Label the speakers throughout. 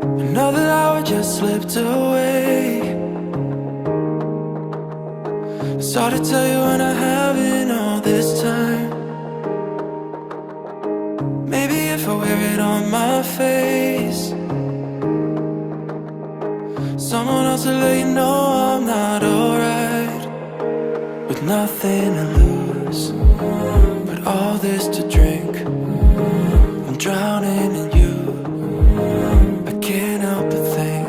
Speaker 1: Another hour just slipped away. It's hard to tell you when I haven't all this time. Maybe if I wear it on my face, someone else will let you know I'm not alright. With nothing to lose, but all this to drink. I'm drowning in you, I can't help but think.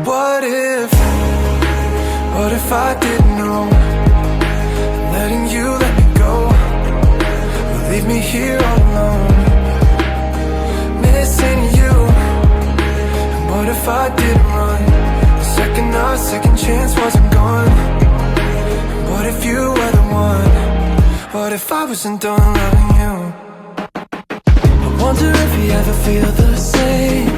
Speaker 1: What if I didn't know? Letting you let me go will leave me here all alone, missing you. And what if I didn't run? The second chance wasn't gone. And what if you were the one? What if I wasn't done loving you? I wonder if you ever feel the same,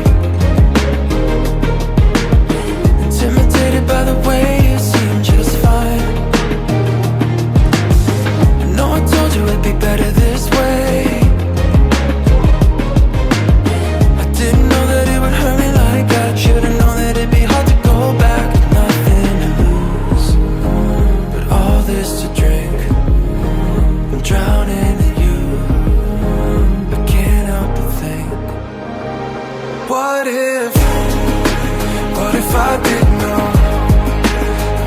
Speaker 1: intimidated by the way you seem just fine. I know I told you it'd be better this way. I didn't know that it would hurt me like that. Should've known that it'd be hard to go back. Nothing to lose, but all this to drink. I'm drowning in you, I can't help but think. What if I didn't know?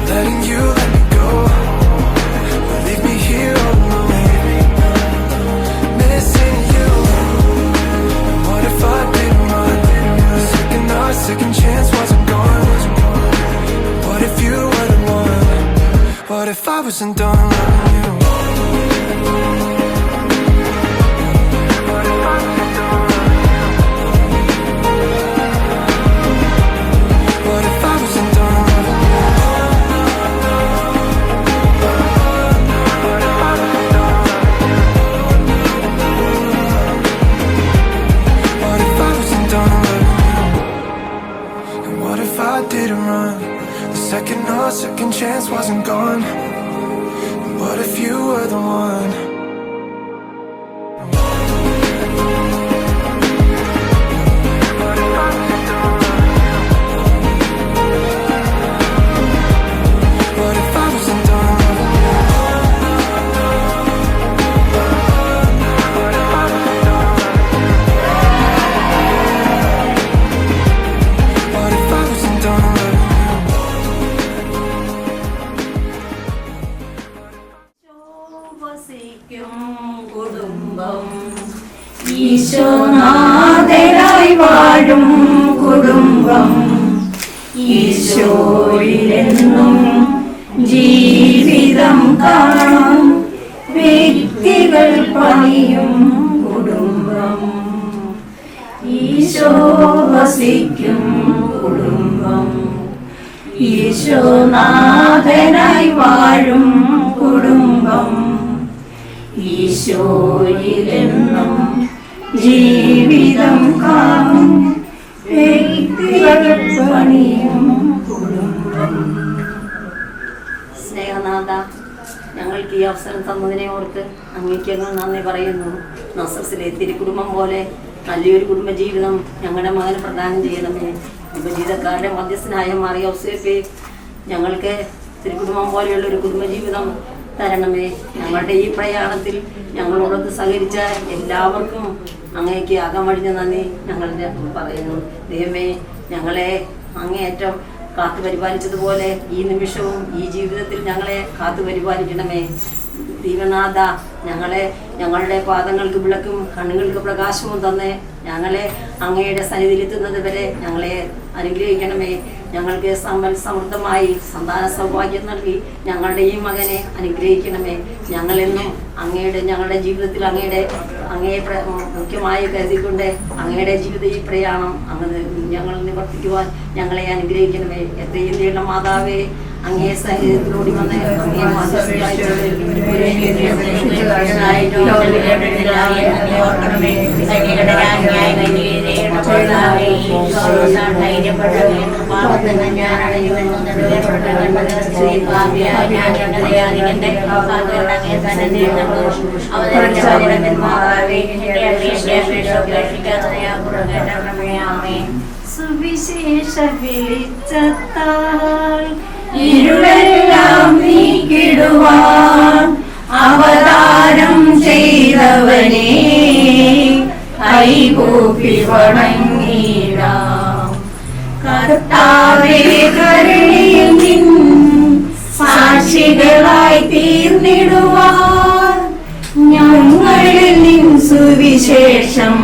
Speaker 1: Letting you let me go will leave me here all alone, missing you. And what if I didn't run? The second chance wasn't gone. What if you were the one? What if I wasn't done loving you? Second chance wasn't gone. What if you were the one? What if I wasn't done loving you? What if I wasn't done loving you?
Speaker 2: ഈശോനാഥനായി വാഴും കുടുംബം, ഈശോയിലെന്നും ജീവിതം കാണും വ്യക്തികൾ പണിയും കുടുംബം, ഈശോ വസിക്കും കുടുംബം, ഈശോനാഥനായി വാഴും കുടുംബം, ഈശോയിലെന്നും ജീവിതം കാണും വ്യക്തികൾ പണിയും കുടുംബം. സ്നേഹനാഥ, ഞങ്ങൾക്ക് ഈ അവസരം തന്നതിനെ ഓർത്ത് അങ്ങേക്ക് ഞങ്ങൾ നന്ദി പറയുന്നു. നസസിലെ തിരുക്കുടുംബം പോലെ നല്ലൊരു കുടുംബജീവിതം ഞങ്ങളുടെ മകന് പ്രദാനം ചെയ്യണമേ. കുടുംബജീവിതക്കാരുടെ മധ്യസ്ഥനായ മാറിയ ഔസേപ്പേ, ഞങ്ങൾക്ക് തിരുക്കുടുംബം പോലെയുള്ള ഒരു കുടുംബജീവിതം തരണമേ. ഞങ്ങളുടെ ഈ പ്രയാണത്തിൽ ഞങ്ങളോടൊത്ത് സഹകരിച്ച എല്ലാവർക്കും അങ്ങേക്ക് അകമഴിഞ്ഞ നന്ദി ഞങ്ങൾ പറയുന്നു. ദൈവമേ, ഞങ്ങളെ അങ്ങേയറ്റം കാത്തു പരിപാലിച്ചതുപോലെ ഈ നിമിഷവും ഈ ജീവിതത്തിൽ ഞങ്ങളെ കാത്തു പരിപാലിക്കണമേ. ദൈവനാഥ, ഞങ്ങളുടെ പാദങ്ങൾക്ക് വിളക്കും കണ്ണുകൾക്ക് പ്രകാശവും തന്നെ ഞങ്ങളെ അങ്ങയുടെ സന്നിധിയിലെത്തുന്നത് വരെ ഞങ്ങളെ അനുഗ്രഹിക്കണമേ. ഞങ്ങൾക്ക് സമൃദ്ധമായി സന്താന സൗഭാഗ്യം നൽകി ഞങ്ങളുടെ ഈ മകനെ അനുഗ്രഹിക്കണമേ. ഞങ്ങളെന്നും ഞങ്ങളുടെ ജീവിതത്തിൽ അങ്ങയെ മുഖ്യമായി കരുതിക്കൊണ്ട് അങ്ങയുടെ ജീവിത ഈ പ്രയാണം ഞങ്ങൾ നിവർത്തിക്കുവാൻ ഞങ്ങളെ അനുഗ്രഹിക്കണമേ. എത്രയും നീണ്ട മാതാവേ, അങ്ങേ സഹിതത്തിലൂടി വന്ന് അങ്ങേ സുവിശേഷ വെളിച്ചത്താൽ
Speaker 3: ഇരുളെല്ലാം നീക്കിടുവാൻ അവതാരം ചെയ്തവനെ കൈകൂപ്പി വണങ്ങിടാം. കർത്താവേ, കരുണയിൽ നിൻ സാക്ഷികളായി തീർന്നിടുവാൻ ഞങ്ങളിൽ നിൻ സുവിശേഷം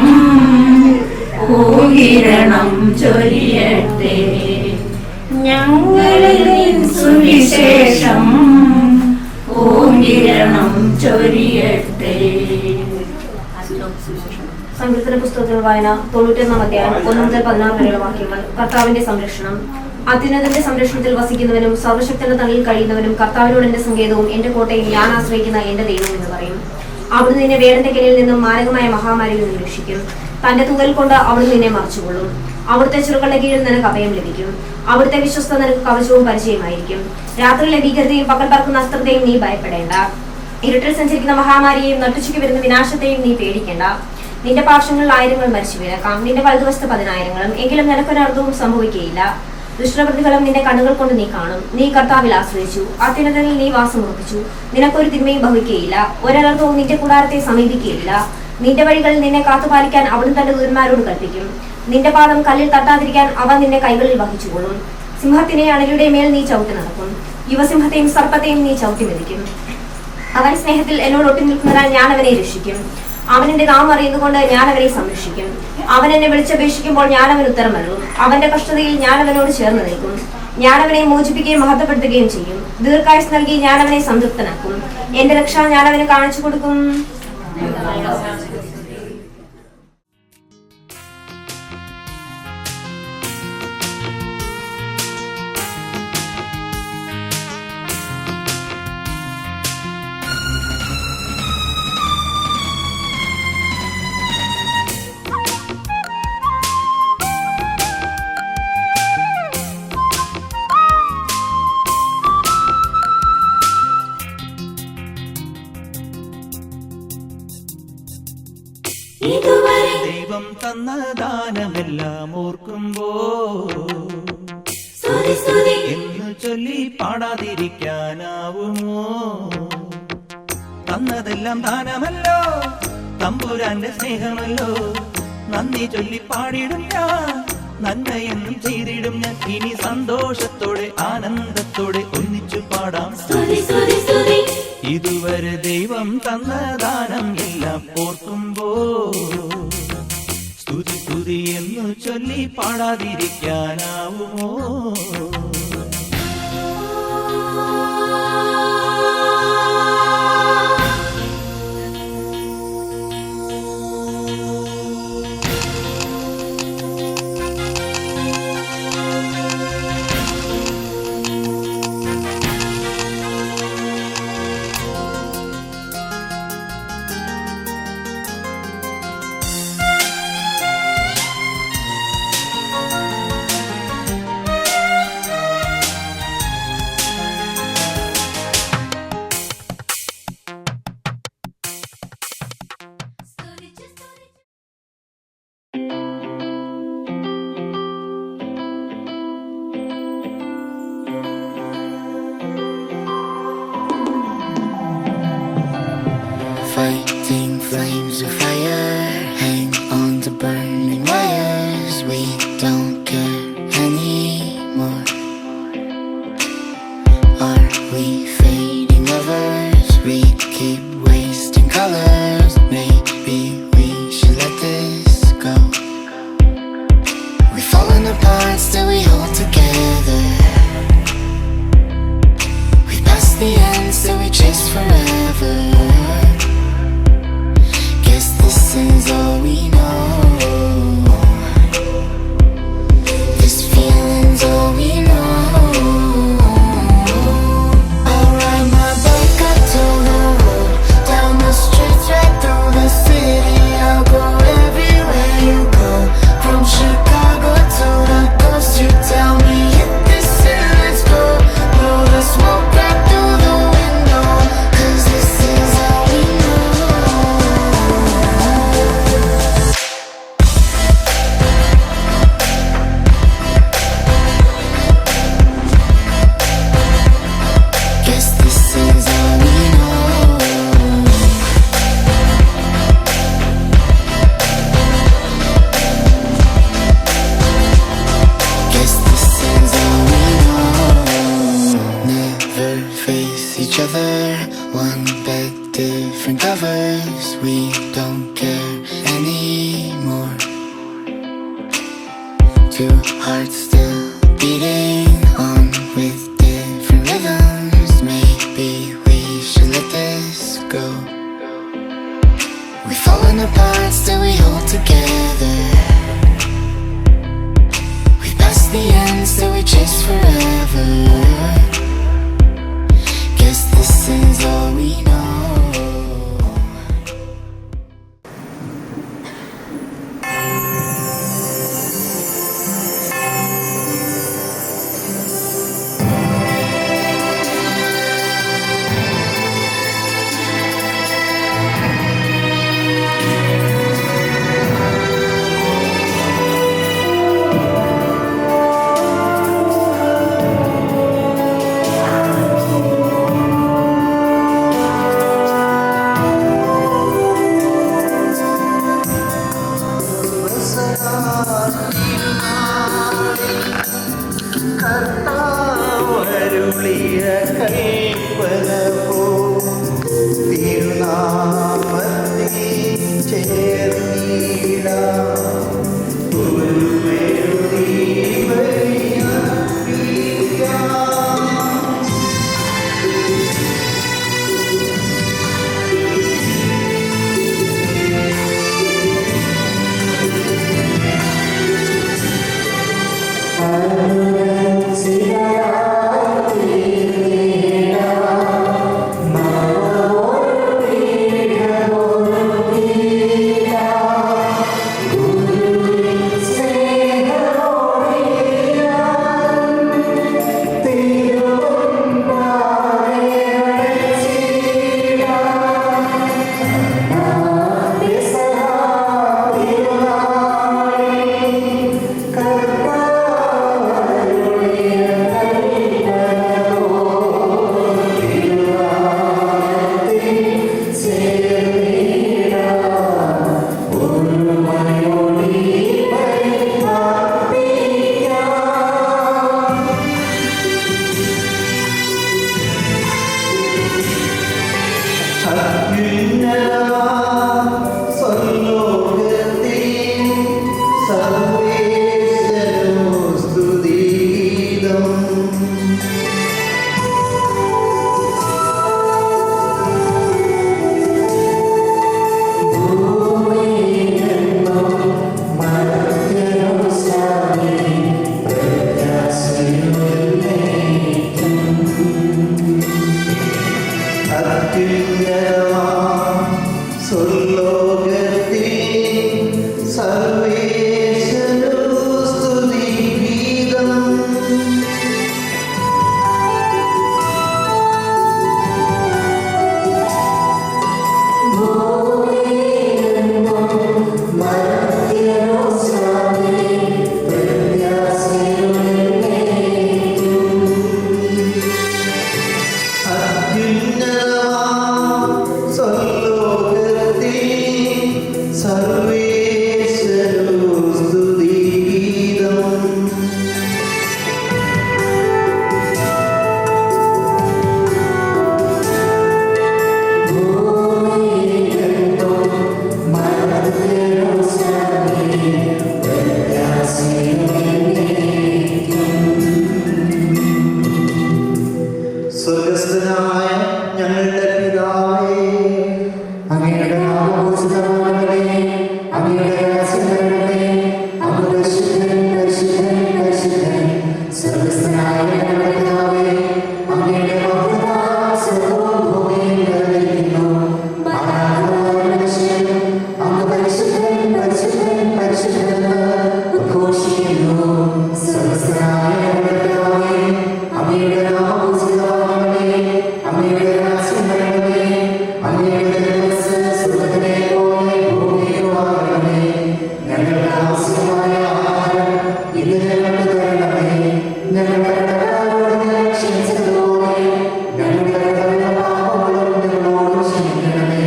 Speaker 3: പൂകിരണം ചൊരിയട്ടെ. ഞങ്ങളിൽ നിൻ സുവിശേഷം പൂകിരണം ചൊരിയട്ടെ.
Speaker 4: സങ്കീർത്തന പുസ്തകത്തിൽ വായന 91 അധ്യായം 1 മുതൽ 16 വരെയുള്ള വാക്യങ്ങൾ. കർത്താവിന്റെ സംരക്ഷണം. അത്യുന്നതന്റെ സംരക്ഷണത്തിൽ വസിക്കുന്നവനും സർവശക്തന്റെ തണലിൽ കഴിയുന്നവനും കർത്താവിനോട് എന്റെ സങ്കേതവും എന്റെ കോട്ടയും ഞാൻ ആശ്രയിക്കുന്ന എന്റെ ദൈവം എന്ന് പറയും. അവിടുന്ന് നിന്നെ വേടന്റെ കെണിയിൽ നിന്നും മാരകമായ മഹാമാരിയിൽ നിന്ന് രക്ഷിക്കും. തന്റെ തുകൽ കൊണ്ട് അവിടുന്ന് നിന്നെ മറച്ചുകൊള്ളും. അവിടുത്തെ ചെറുകളുടെ കീഴിൽ നിനക്ക് അഭയം ലഭിക്കും. അവിടുത്തെ വിശ്വസ്ത നിനക്ക് കവചവും പരിചയമായിരിക്കും. രാത്രിയിലെ ഭീകരതയും പകൽ പറക്കുന്ന അസ്ത്രത്തെയും നീ ഭയപ്പെടേണ്ട. ഇരുട്ടിൽ സഞ്ചരിക്കുന്ന മഹാമാരിയെയും നട്ടുച്ചയ്ക്ക് വരുന്ന വിനാശത്തെയും നീ പേടിക്കേണ്ട. നിന്റെ പാർശ്വങ്ങളിൽ 1000 മരിച്ചു വീഴക്കാം, നിന്റെ വലതുവശത്ത് 10,000, എങ്കിലും നിനക്കൊരർത്ഥവും സംഭവിക്കുകയില്ല. ദുഷ്ടപ്രതികളും നിന്റെ കണ്ണുകൾ കൊണ്ട് നീ കാണും. നീ കർത്താവിൽ ആശ്രയിച്ചു, അത്യുന്നതനിൽ നീ വാസം ഉറപ്പിച്ചു. നിനക്കൊരു തിന്മയും ഭവിക്കുകയില്ല, ഒരർത്ഥവും നിന്റെ കൂടാരത്തെ സമീപിക്കുകയില്ല. നിന്റെ വഴികളിൽ നിന്നെ കാത്തുപാലിക്കാൻ അവിടുന്ന് തന്റെ ദൂതന്മാരോട് കൽപ്പിക്കും. നിന്റെ പാദം കല്ലിൽ തട്ടാതിരിക്കാൻ അവ നിന്നെ കൈകളിൽ വഹിച്ചുകൊള്ളും. സിംഹത്തിനെ അണലിയുടെ മേൽ നീ ചവിട്ടി നടക്കും, യുവസിംഹത്തെയും സർപ്പത്തെയും നീ ചവിട്ടി മെതിക്കും. അവൻ സ്നേഹത്തിൽ എന്നോട് ഒട്ടി നിൽക്കുന്നതിനാൽ ഞാൻ അവനെ രക്ഷിക്കും. അവൻ എന്റെ നാമം അറിയുന്നതുകൊണ്ട് ഞാൻ അവനെ സംരക്ഷിക്കും. അവൻ എന്നെ വിളിച്ചപേക്ഷിക്കുമ്പോൾ ഞാൻ അവന് ഉത്തരം നൽകും. അവന്റെ കഷ്ടതയിൽ ഞാൻ അവനോട് ചേർന്ന് നിൽക്കും. ഞാൻ അവനെ മോചിപ്പിക്കുകയും മഹത്വപ്പെടുത്തുകയും ചെയ്യും. ദീർഘായുസ് നൽകി ഞാൻ അവനെ സംതൃപ്തനാക്കും. എന്റെ രക്ഷ ഞാൻ അവന് കാണിച്ചു കൊടുക്കും.
Speaker 5: ദൈവം തന്ന ദാനമെല്ലാം ഓർക്കുമ്പോ എന്ന് ചൊല്ലി പാടാതിരിക്കാനാവുമോ? തന്നതെല്ലാം ദാനമല്ലോ, തമ്പുരാന്റെ സ്നേഹമല്ലോ. നന്ദി ചൊല്ലി പാടിടും ഞാൻ, നന്മയെന്നും ചെയ്തിടും ഞാൻ. ഇനി സന്തോഷത്തോടെ ആനന്ദത്തോടെ ഒന്നിച്ചു പാടാം. ഇതുവരെ ദൈവം തന്ന ദാനം എല്ലാം ഓർക്കുമ്പോ സ്തുതി സ്തുതി എന്നു ചൊല്ലി പാടാതിരിക്കാനാവുമോ?
Speaker 6: Fighting flames of fire, hang on to burning wires. We don't care anymore. Are we fading lovers? We keep wasting colors. Maybe we should let this go. We've fallen apart, still we hold together. We passed the end, still we chase forever. This is all we know. This feeling's all we know. I'll ride my bike up to the road, down the streets, right through the city. I'll go everywhere you go, from each other. One bed, different covers. We don't care anymore. Two hearts still beating on with different rhythms. Maybe we should let this go. We've fallen apart, still we hold together. We've passed the end, still we chase forever. Guess this is all we know.
Speaker 5: കർത്താവരുളിയ കൽപ്പന പോ തിരുനാമത്തിൽ ചേർന്നിടാം. ഒരു മെഴുതി ബലിയർപ്പിക്കാം.
Speaker 7: സ്വർഗസ്ഥനായ ഞങ്ങളുടെ പിതാവേ, അങ്ങയുടെ നാമം പൂജിതമാകണമേ. അങ്ങയുടെ രാജ്യം വരണമേ. അങ്ങ് പരിശുദ്ധൻ, പരിശുദ്ധൻ, പരിശുദ്ധൻ. സ്വർഗസ്ഥനായ ഞങ്ങളുടെ പിതാവേ, അങ്ങയുടെ മഹത്വത്താൽ സ്വർഗ്ഗവും ഭൂമിയും നിറഞ്ഞിരിക്കുന്നു. മാലാഖമാരുടെ മനുഷ്യരും അങ്ങ് പരിശുദ്ധൻ, പരിശുദ്ധൻ, പരിശുദ്ധൻ എന്ന് ഉദ്ഘോഷിക്കുന്നു. സ്വർഗസ്ഥനായ ഞങ്ങളുടെ പിതാവേ, അങ്ങയുടെ നാമം പൂജിതമാകണമേ. അങ്ങയുടെ രാജ്യം വരണമേ. അങ്ങയുടെ തിരുമനസ്സ് സ്വർഗ്ഗത്തിലെ പോലെ ഭൂമിയിലുമാകണമേ. ഞങ്ങളുടെ ആവശ്യമായ ആഹാരം ഇന്ന് ഞങ്ങൾക്ക് തരണമേ. ഞങ്ങളുടെ കടക്കാരോട് ഞങ്ങൾ ക്ഷമിച്ചതുപോലെ ഞങ്ങളുടെ കടങ്ങളുടെ പാപങ്ങളും ഞങ്ങളോട് ക്ഷമിക്കണമേ.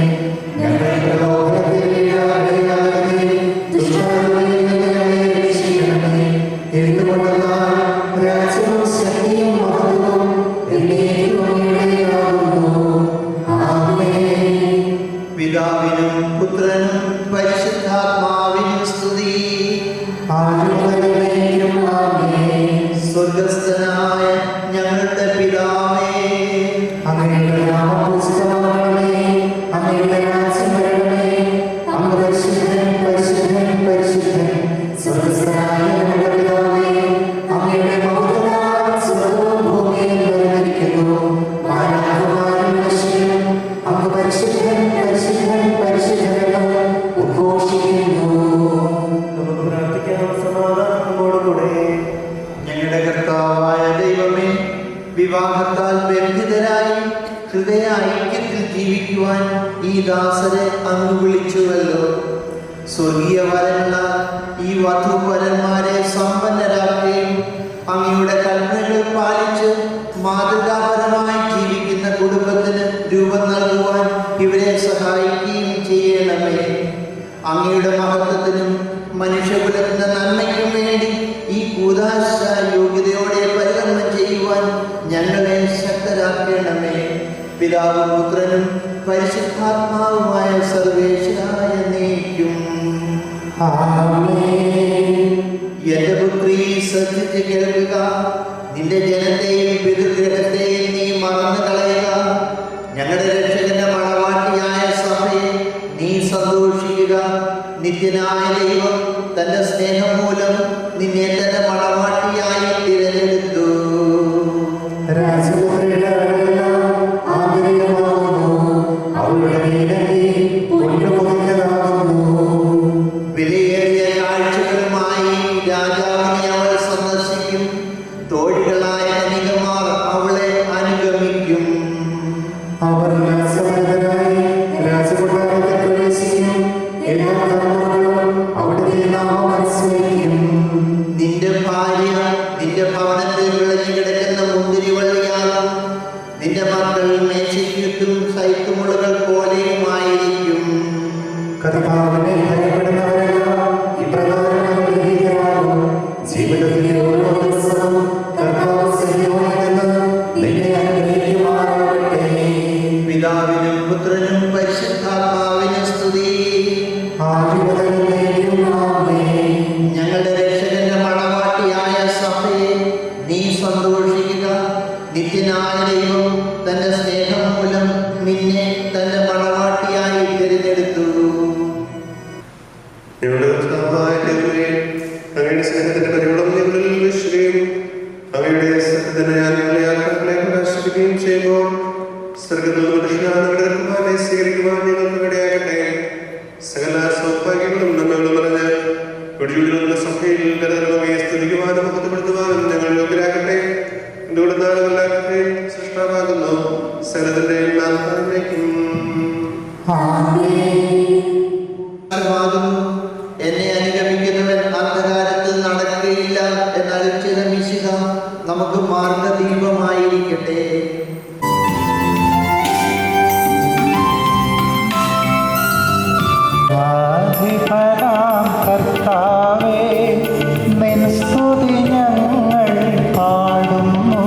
Speaker 7: ഞങ്ങളുടെ പ്രലോഭനത്തിൽ വീഴാതിരിക്കണമേ. ദുഷ്ടനിൽ നിന്ന് ഞങ്ങളെ രക്ഷിക്കണമേ. എന്തുകൊണ്ടെന്നാൽ രാജ്യവും ശക്തിയും മഹത്വവും എന്നേക്കും അങ്ങയുടേതാകുന്നു. സ്വർഗസ്ഥനായ ഞങ്ങളുടെ പിതാവേ, അങ്ങയുടെ നാമം പൂജിതമാകണമേ, അങ്ങയുടെ രാജ്യം വരണമേ, അങ്ങ് പരിശുദ്ധൻ പരിശുദ്ധൻ പരിശുദ്ധൻ. സ്വർഗസ്ഥനായ ഞങ്ങളുടെ പിതാവേ, അങ്ങയുടെ മഹത്വത്താൽ സ്വർഗ്ഗവും ഭൂമിയും നിറഞ്ഞിരിക്കുന്നു. മാലാഖമാരും മനുഷ്യരും അങ്ങ് പരിശുദ്ധൻ പരിശുദ്ധൻ പരിശുദ്ധൻ എന്ന് ഉദ്ഘോഷിക്കുന്നു.
Speaker 8: നമുക്ക് പ്രാർത്ഥിക്കാം. സമാധാനം നമ്മോടുകൂടെ.
Speaker 7: ഞങ്ങളുടെ കർത്താവായ ദൈവമേ, വിവാഹത്താൽ ബന്ധിതരായി ഹൃദയ ഐക്യത്തിൽ ജീവിക്കുവാൻ ഈ ദാസരെ അങ്ങ് വിളിച്ചുവല്ലോ. സ്വർഗീയ വരന്മാർ ഈ വധൂവരന്മാരെ സമ്പന്നരാക്കുകയും അങ്ങയുടെ കൽപ്പനകൾ പാലിച്ച് മാതൃകാപരമായി ജീവിക്കുന്ന കുടുംബത്തിന് രൂപം നൽകുവാൻ ഇവരെ സഹായിക്കുകയും ചെയ്യണമേ. അങ്ങയുടെ മഹത്വത്തിനും മനുഷ്യകുലത്തിന്റെ നന്മയ്ക്കും വേണ്ടി ഈ കൂദാശ യോഗ്യതയോടെ പരികർമ്മം ചെയ്യുവാൻ ഞങ്ങളെ ശക്തരാക്കണമേ. പിതാവും പുത്രനും പരിശുദ്ധാത്മാവുമായ സർവേശ്വരായ നീക്കും. എന്റെ പുത്രി ശ്രദ്ധിച്ച് കേൾക്കുക. നിന്റെ ജനത്തെയും പിതൃഗ്രഹത്തെയും നീ മറന്നു കളയുക. ഞങ്ങളുടെ രക്ഷകന്റെ മണവാട്ടിയായ സഭയെ നീ സന്തോഷിക്കുക. നിത്യനായ ദൈവം തന്റെ സ്നേഹം മൂലം നിന്നെ തന്റെ മണവാട്ടിയായി തിരഞ്ഞെടുത്തു. വിലയേറിയ കാഴ്ചകളുമായി രാജാവിനെ അവൾ സന്ദർശിക്കും. തോഴികളായ കന്യകമാർ അവളെ അനുഗമിക്കും.
Speaker 8: അവർ രാജസമേതരായി രാജകൊട്ടാരത്തിൽ പ്രവേശിക്കും. എല്ലാ കർമ്മങ്ങളും അവിടുത്തെ നാമം അനുസ്മരിക്കും.
Speaker 7: നിന്റെ ഭാര്യ നിന്റെ ഭവനത്തിൽ വിളഞ്ഞു കിടക്കുന്ന മുന്തിരിവള്ളിയാകും. നിന്റെ മക്കൾ മേശയ്ക്കും സൈത്തുമുളുകൾ പോലെയുമായിരിക്കും.
Speaker 8: കർത്താവിനെ ഭയപ്പെടുന്നവരെല്ലാം ഇപ്രകാരം അനുഗ്രഹീതരാകും. ജീവിതത്തിലെ ഓരോ ദിവസവും കർത്താവ് സന്നിധിയിൽ നിന്ന് നിന്നെ അനുഗ്രഹിക്കുമാറാകട്ടെ.
Speaker 7: പിതാവിനും പുത്രനും പരിശുദ്ധാത്മാവിനും സ്തുതി. ഞങ്ങളുടെ രക്ഷകന്റെ മണവാട്ടിയായ സഭയെ നീ സന്തോഷിക്കുക. നിത്യനായ ദൈവം തന്റെ സ്നേഹം മൂലം നിന്നെ തന്റെ മണവാട്ടിയായി തിരഞ്ഞെടുത്തു.
Speaker 9: ഞങ്ങളുടെ കർത്താവായ ദൈവമേ, അങ്ങയുടെ സ്നേഹത്തിന്റെ പരിമളം ഞങ്ങളിൽ വീശുകയും അങ്ങയുടെ സത്യത്തിന് ഞങ്ങളെ ആത്മാക്കളെ പ്രകാശിപ്പിക്കുകയും ചെയ്യുമ്പോൾ സ്വർഗ്ഗത്തിൽ മനുഷ്യനെ സ്വീകരിക്കുവാൻ ഞങ്ങൾക്ക് ഇടയാകട്ടെ. സകല സൗഭാഗ്യങ്ങളും നന്മകളും പറഞ്ഞ് ഒടുവിലുള്ള സഭയിൽ കരുതലുമേ സ്തുതിക്കുവാനും മുഖത്തുപെടുത്തുവാനും ഞങ്ങൾ യോഗ്യരാകട്ടെ. എന്തുകൊണ്ട് നാളുകളിലാകട്ടെയും സൃഷ്ടാവാകുന്നു സകലത്തിന്റെയും നാമത്തിലേക്കും.
Speaker 7: എന്നെ അനുഗമിക്കുന്നവൻ അന്ധകാരത്തിൽ നടക്കുകയില്ല എന്നറിയിച്ച മിശിഹ നമുക്ക് മാർഗദീപമായിരിക്കട്ടെ.
Speaker 5: കർത്താവേ, നിൻ സ്തുതി ഞങ്ങൾ പാടുന്നു.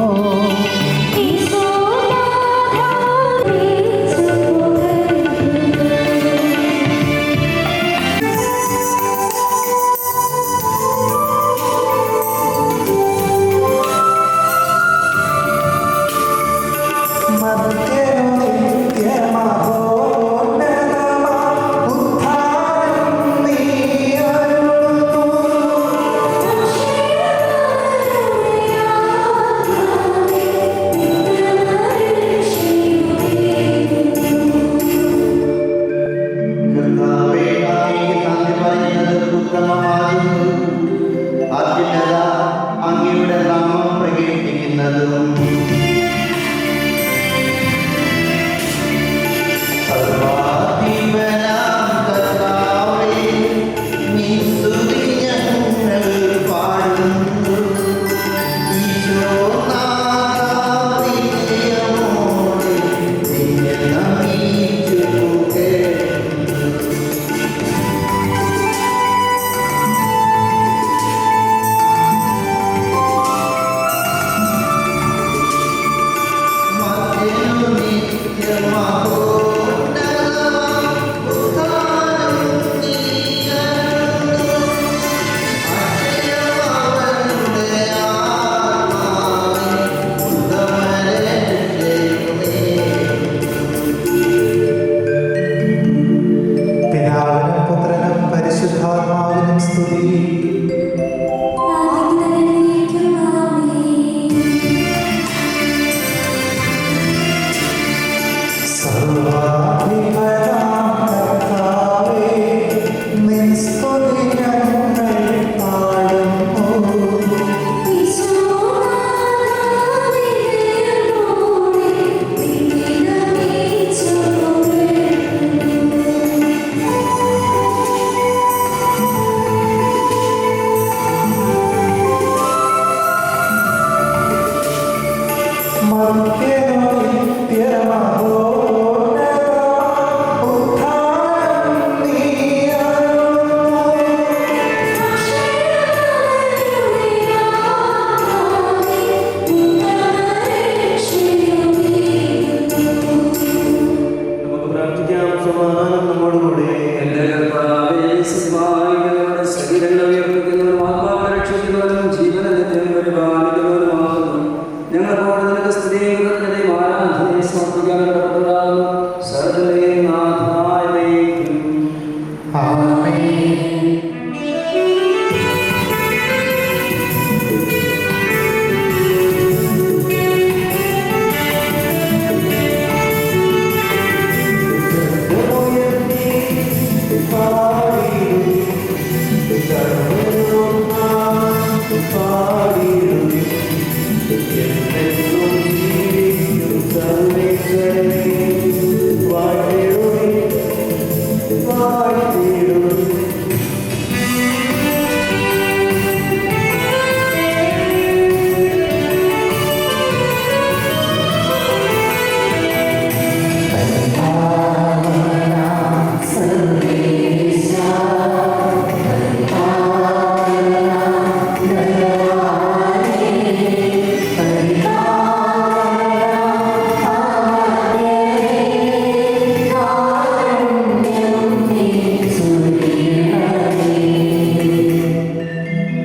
Speaker 5: നമുക്ക് പ്രാർത്ഥിക്കാം. സമാധാനം നമ്മോടുകൂടെ.
Speaker 10: എന്റെ കർത്താവേ, സിംഹായികളുടെ ശരീരങ്ങൾ ഉയർപ്പിക്കുന്നവരും ആത്മാക്കളെ രക്ഷിക്കുന്നവരും ജീവനെ നിത്യം പരിപാലിക്കുന്നവരുമാകുന്നു. ഞങ്ങളോട് നിനക്ക് സ്തുതിയും കൃതജ്ഞതയും ആരാധനയും സമർപ്പിക്കാൻ കടപ്പെട്ടതാകുന്നു. സർവ്വത്തിന്റെയും നാഥനായ ദൈവം.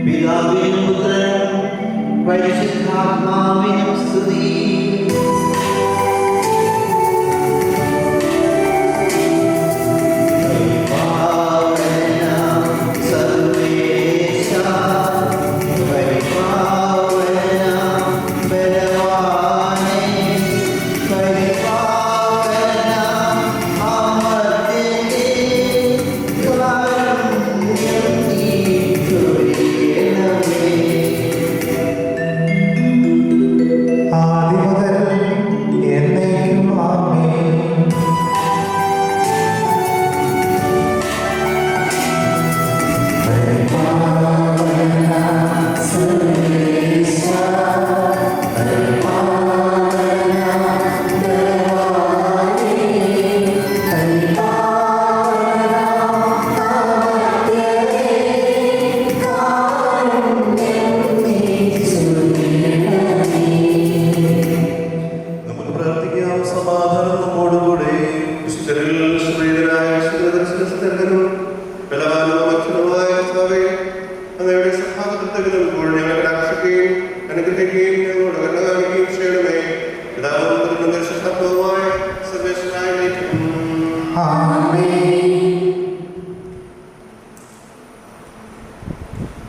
Speaker 7: പിതാവിനും പുത്രനും പരിശുദ്ധാത്മാവിനും സ്തുതി.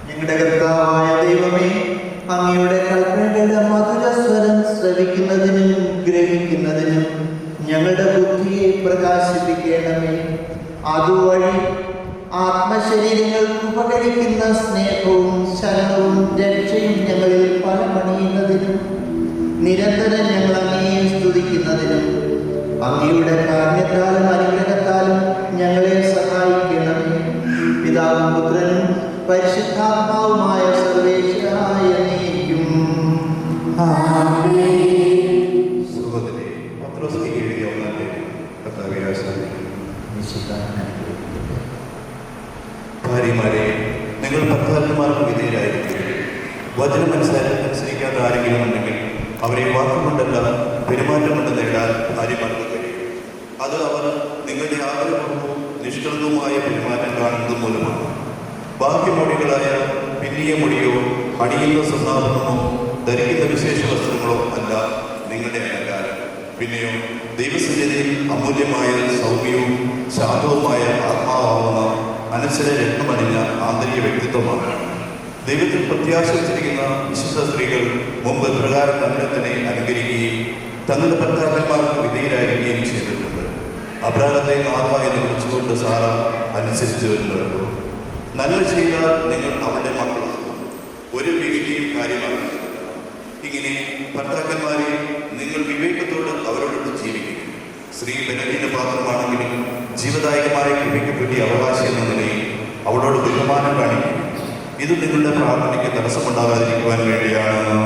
Speaker 7: ഞങ്ങളുടെ കർത്താവായ ദൈവമേ, അങ്ങയുടെ കൽപ്പനകളുടെ മധുരസ്വരം ശ്രവിക്കുന്നതിനും ഗ്രഹിക്കുന്നതിനും ഞങ്ങളുടെ ബുദ്ധിയെ പ്രകാശിപ്പിക്കണമേ. അതുവഴി ആത്മശരീരങ്ങൾക്ക് ഉപകരിക്കുന്ന സ്നേഹവും ശരണവും രക്ഷയും ഞങ്ങളിൽ ഫലമണിയുന്നതിനും നിരന്തരം ഞങ്ങൾ അങ്ങയെ സ്തുതിക്കുന്നതിനും അങ്ങയുടെ കാരുണ്യത്താലും അനുഗ്രഹത്താലും ഞങ്ങളെ സഹായിക്കണമേ. പിതാവും പുത്രനും പരിശുദ്ധാത്മാവുമായ സർവേശ്വരായ നീക്കും.
Speaker 8: ഭാര്യമാരെ, നിങ്ങൾ ഭർത്താക്കന്മാർക്ക് വിധേയരായിരിക്കും. വചനം അനുസരിക്കാത്ത ആരെങ്കിലും ഉണ്ടെങ്കിൽ അവരെ വാക്കുകൊണ്ടല്ല പെരുമാറ്റം കൊണ്ട് നേടാൻ ഭാര്യമാർക്ക് കഴിയും. അത് അവർ നിങ്ങളുടെ ആഗ്രഹവും നിഷ്കളങ്കവുമായ പെരുമാറ്റം കാണുന്നത് മൂലമാണ്. ബാഹ്യമൊഴികളായ പിന്നിയ മൊഴിയോ അണിയുന്ന സ്വഭാവമോ ധരിക്കുന്ന വിശേഷ വസ്ത്രങ്ങളോ അല്ല നിങ്ങളുടെ അലങ്കാരം. പിന്നെയോ ദൈവസന്നിധിയിൽ അമൂല്യമായ സൗമ്യവും ശാന്തവുമായ ആത്മാവാകുന്ന അനശ്വര രത്നമണിഞ്ഞ ആന്തരിക വ്യക്തിത്വമാണ്. ദൈവത്തിൽ പ്രത്യാശ വെച്ചിരിക്കുന്ന വിശുദ്ധ സ്ത്രീകൾ മുമ്പ് പ്രകാരം തന്നെ അനുകരിക്കുകയും തങ്ങളുടെ ഭർത്താക്കന്മാർക്ക് വിധേയരായിരിക്കുകയും ചെയ്തിട്ടുണ്ട്. അബ്രാഹത്തെ നാഥ എന്ന് വിളിച്ചുകൊണ്ട് സാറ അനുസരിച്ചു വരുന്നുണ്ട്. നന്മ ചെയ്താൽ നിങ്ങൾ അവരുടെ മക്കളാകും, ഒരു വീഴ്ചയും കാര്യമാകും. ഇങ്ങനെ ഭർത്താക്കന്മാരെ നിങ്ങൾ വിവേകത്തോട് അവരോടൊത്ത് ജീവിക്കും. സ്ത്രീ ബലഹീന പാത്രമാണെങ്കിലും ജീവദായകമായ കൃപയ്ക്ക് പറ്റിയ അവകാശം എന്ന നിലയിൽ അവളോട് ബഹുമാനം കാണിക്കും. ഇത് നിങ്ങളുടെ പ്രാർത്ഥനയ്ക്ക് തടസ്സമുണ്ടാകാതിരിക്കുവാൻ വേണ്ടിയാണ്.